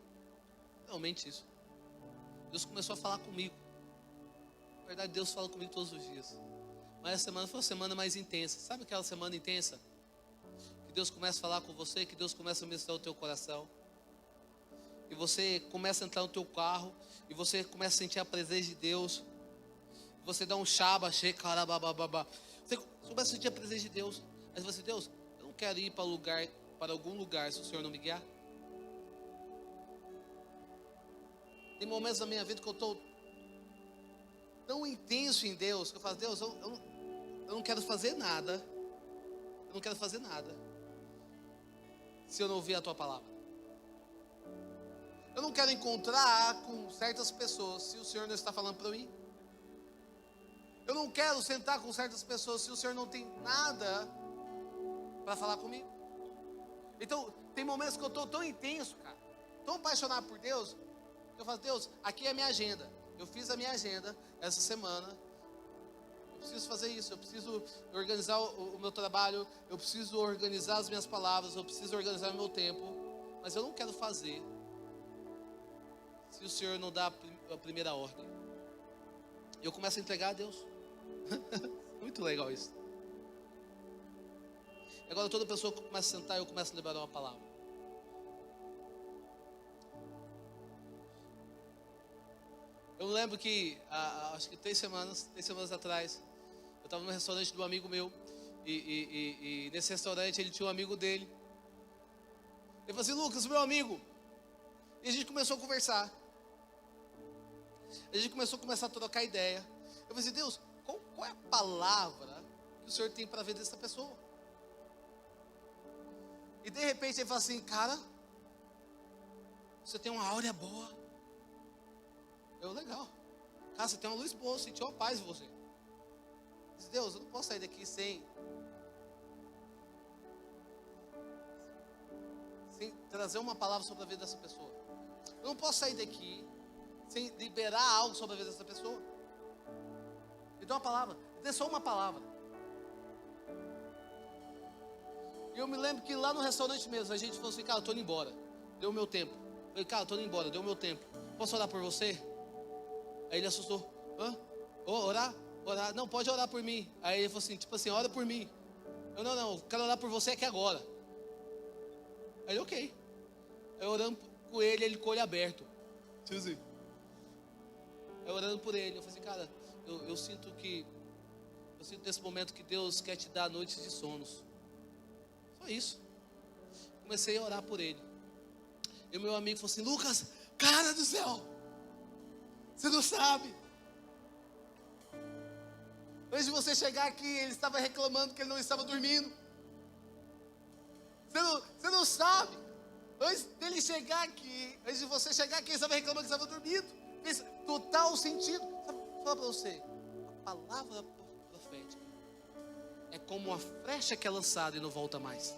Realmente isso. Deus começou a falar comigo. Na verdade, Deus fala comigo todos os dias. Mas essa semana foi uma semana mais intensa. Sabe aquela semana intensa? Que Deus começa a falar com você, que Deus começa a ministrar o teu coração. E você começa a entrar no teu carro, e você começa a sentir a presença de Deus. Você dá um shaba, você começa a sentir a presença de Deus. Aí você fala assim, Deus, eu não quero ir para algum lugar se o Senhor não me guiar. Tem momentos da minha vida que eu estou tão intenso em Deus, que eu falo, Deus, eu não quero fazer nada. Eu não quero fazer nada se eu não ouvir a tua palavra. Eu não quero encontrar com certas pessoas se o Senhor não está falando para eu ir. Eu não quero sentar com certas pessoas se o Senhor não tem nada para falar comigo. Então, tem momentos que eu estou tão intenso, cara, tão apaixonado por Deus, que eu falo, Deus, aqui é a minha agenda. Eu fiz a minha agenda essa semana. Eu preciso fazer isso, eu preciso organizar o meu trabalho, eu preciso organizar as minhas palavras, eu preciso organizar o meu tempo. Mas eu não quero fazer se o Senhor não dá a primeira ordem. E eu começo a entregar a Deus. Muito legal isso. E agora toda pessoa que começa a sentar, eu começo a liberar uma palavra. Eu lembro que, acho que 3 semanas atrás, eu estava no restaurante de um amigo meu, e nesse restaurante ele tinha um amigo dele. Ele falou assim, Lucas, meu amigo. E a gente começou a conversar. A gente começou a trocar ideia. Eu falei assim, Deus, qual é a palavra que o Senhor tem para ver dessa pessoa? E de repente ele fala assim, cara, você tem uma áurea boa. Eu, legal. Cara, você tem uma luz boa, eu senti uma paz em você. Eu disse, Deus, eu não posso sair daqui sem trazer uma palavra sobre a vida dessa pessoa. Eu não posso sair daqui sem liberar algo sobre a vida dessa pessoa. Me dê uma palavra, me dê só uma palavra. E eu me lembro que lá no restaurante mesmo, a gente falou assim, cara, eu estou indo embora, deu o meu tempo. Eu falei, cara, eu estou indo embora, deu o meu tempo. Posso orar por você? Aí ele assustou. Hã? Orar? Orar? Não, pode orar por mim. Aí ele falou assim, tipo assim, ora por mim. Eu, não, quero orar por você aqui agora. Aí ele, ok. Aí orando com ele com o olho aberto. Tipo assim. Aí orando por ele, eu falei assim, cara, eu sinto nesse momento que Deus quer te dar noites de sonos. Só isso. Comecei a orar por ele. E o meu amigo falou assim, Lucas, cara do céu, você não sabe. Antes de você chegar aqui, ele estava reclamando que ele não estava dormindo. Você não sabe. Antes dele chegar aqui, antes de você chegar aqui, ele estava reclamando que estava dormindo. Fez total sentido. Vou falar para você, a palavra profética é como uma flecha que é lançada e não volta mais.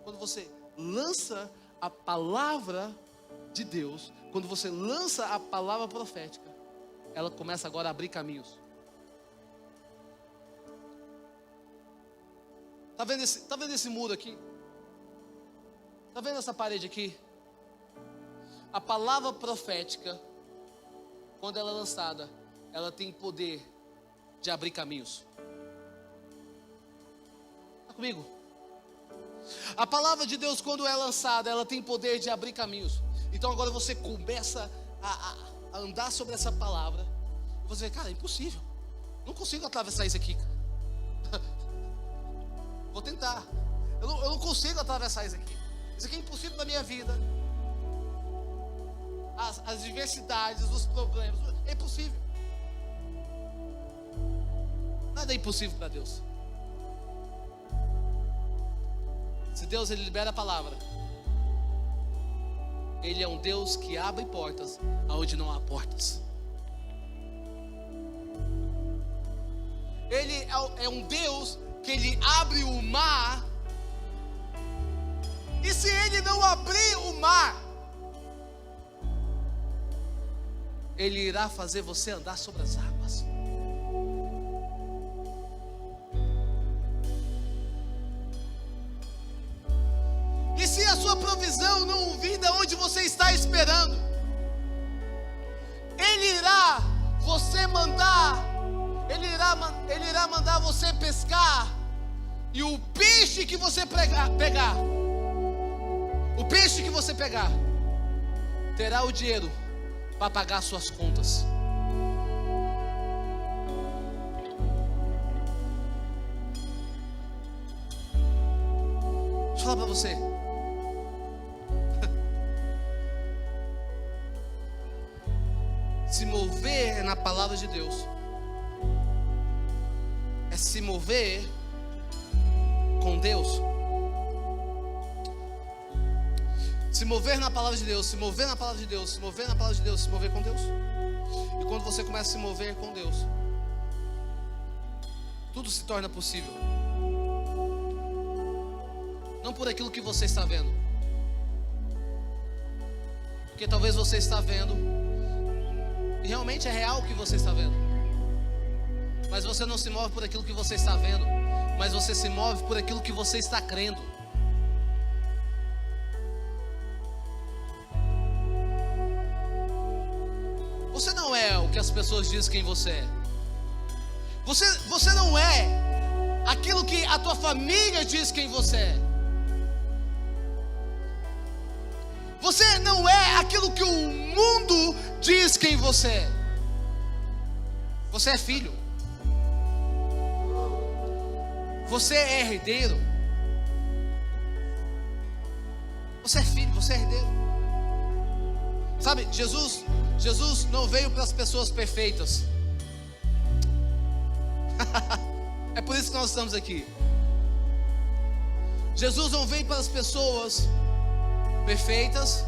Quando você lança a palavra de Deus, quando você lança a palavra profética, ela começa agora a abrir caminhos. Tá vendo esse muro aqui? Tá vendo essa parede aqui? A palavra profética, quando ela é lançada, ela tem poder de abrir caminhos. Está comigo? A palavra de Deus, quando é lançada, ela tem poder de abrir caminhos. Então agora você começa a andar sobre essa palavra. E você, cara, é impossível. Não consigo atravessar isso aqui. Vou tentar. Eu não consigo atravessar isso aqui. Isso aqui é impossível na minha vida. As diversidades, os problemas, é impossível. Nada é impossível para Deus. Se Deus ele libera a palavra, Ele é um Deus que abre portas aonde não há portas. Ele é um Deus que Ele abre o mar. E se Ele não abrir o mar, Ele irá fazer você andar sobre as águas. E se a sua provisão não vir de onde você está esperando, Ele irá mandar você pescar, e o peixe que você pegar, terá o dinheiro para pagar suas contas. para você. Se mover na palavra de Deus é se mover com Deus. Se mover na palavra de Deus, se mover na palavra de Deus, se mover na palavra de Deus, se mover com Deus. E quando você começa a se mover com Deus, tudo se torna possível. Não por aquilo que você está vendo, porque talvez você está vendo e realmente é real o que você está vendo, mas você não se move por aquilo que você está vendo, mas você se move por aquilo que você está crendo. Você não é o que as pessoas dizem quem você é. Você não é aquilo que a tua família diz quem você é. Você não é aquilo que o mundo diz quem você é. Você é filho. Você é herdeiro. Você é filho, você é herdeiro. Sabe, Jesus não veio para as pessoas perfeitas. É por isso que nós estamos aqui. Jesus não veio para as pessoas perfeitas,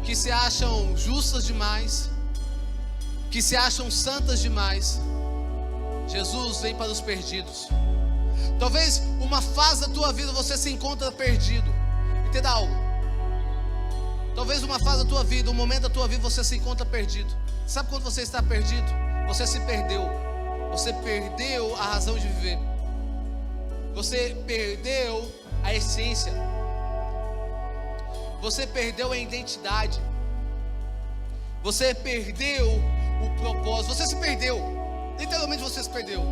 que se acham justas demais, que se acham santas demais. Jesus vem para os perdidos. Talvez uma fase da tua vida você se encontra perdido. Entenda algo. Talvez uma fase da tua vida, um momento da tua vida você se encontra perdido. Sabe quando você está perdido? Você se perdeu. Você perdeu a razão de viver. Você perdeu a essência. Você perdeu a identidade. Você perdeu o propósito. Você se perdeu. Literalmente você se perdeu.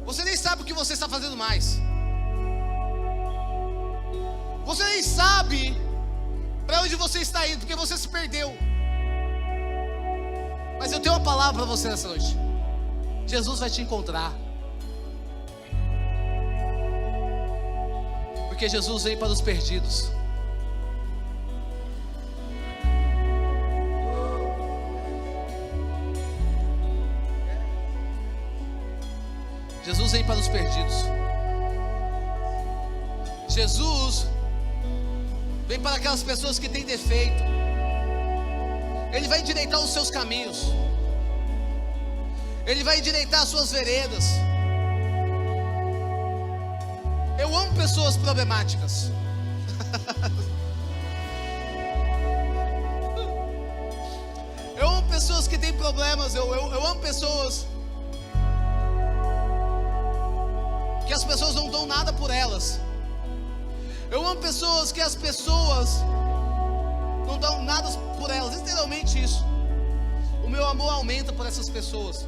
Você nem sabe o que você está fazendo mais. Você nem sabe para onde você está indo, porque você se perdeu. Mas eu tenho uma palavra para você nessa noite. Jesus vai te encontrar. Porque Jesus veio para os perdidos. Jesus veio para os perdidos. Jesus vem para aquelas pessoas que têm defeito. Ele vai endireitar os seus caminhos. Ele vai endireitar as suas veredas. Eu amo pessoas problemáticas. Eu amo pessoas que têm problemas. Eu amo pessoas que as pessoas não dão nada por elas. Eu amo pessoas que as pessoas não dão nada por elas. Literalmente isso. O meu amor aumenta por essas pessoas.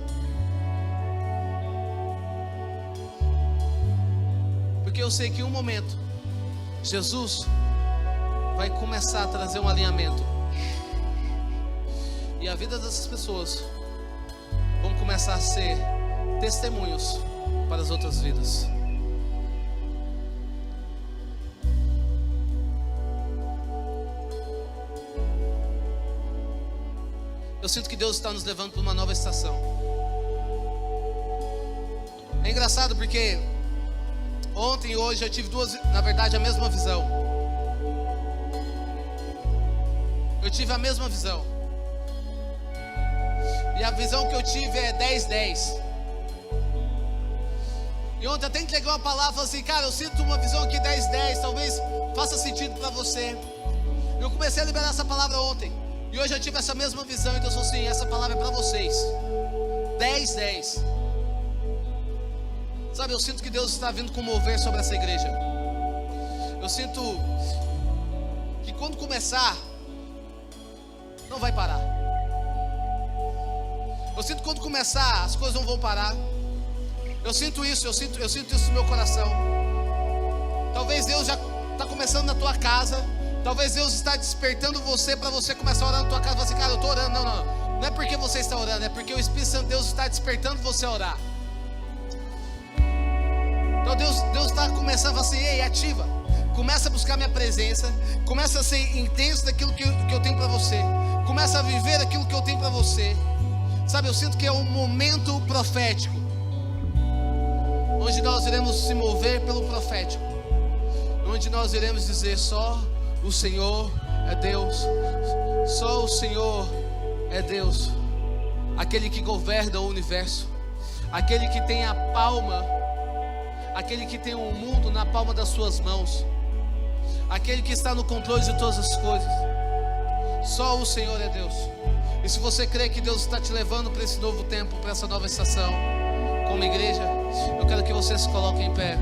Porque eu sei que em um momento Jesus vai começar a trazer um alinhamento. E a vida dessas pessoas vão começar a ser testemunhos para as outras vidas. Eu sinto que Deus está nos levando para uma nova estação. É engraçado porque ontem e hoje eu tive na verdade a mesma visão. Eu tive a mesma visão. E a visão que eu tive é 10-10. E ontem até entreguei uma palavra, falei assim, cara, eu sinto uma visão aqui 10-10, talvez faça sentido para você. Eu comecei a liberar essa palavra ontem. E hoje eu tive essa mesma visão, então eu sou assim, essa palavra é para vocês. 10-10. Sabe, eu sinto que Deus está vindo com mover sobre essa igreja. Eu sinto que quando começar, não vai parar. Eu sinto que quando começar, as coisas não vão parar. Eu sinto isso no meu coração. Talvez Deus já está começando na tua casa. Talvez Deus está despertando você para você começar a orar na tua casa. Você, cara, eu estou orando. Não é porque você está orando, é porque o Espírito Santo de Deus está despertando você a orar. Então Deus está começando a falar assim: ei, ativa. Começa a buscar minha presença. Começa a ser intenso daquilo que eu tenho para você. Começa a viver aquilo que eu tenho para você. Sabe, eu sinto que é um momento profético, onde nós iremos se mover pelo profético, onde nós iremos dizer: só o Senhor é Deus. Só o Senhor é Deus. Aquele que governa o universo, aquele que tem a palma, aquele que tem o mundo na palma das suas mãos, aquele que está no controle de todas as coisas. Só o Senhor é Deus. E se você crê que Deus está te levando para esse novo tempo, para essa nova estação, como igreja, eu quero que você se coloque em pé.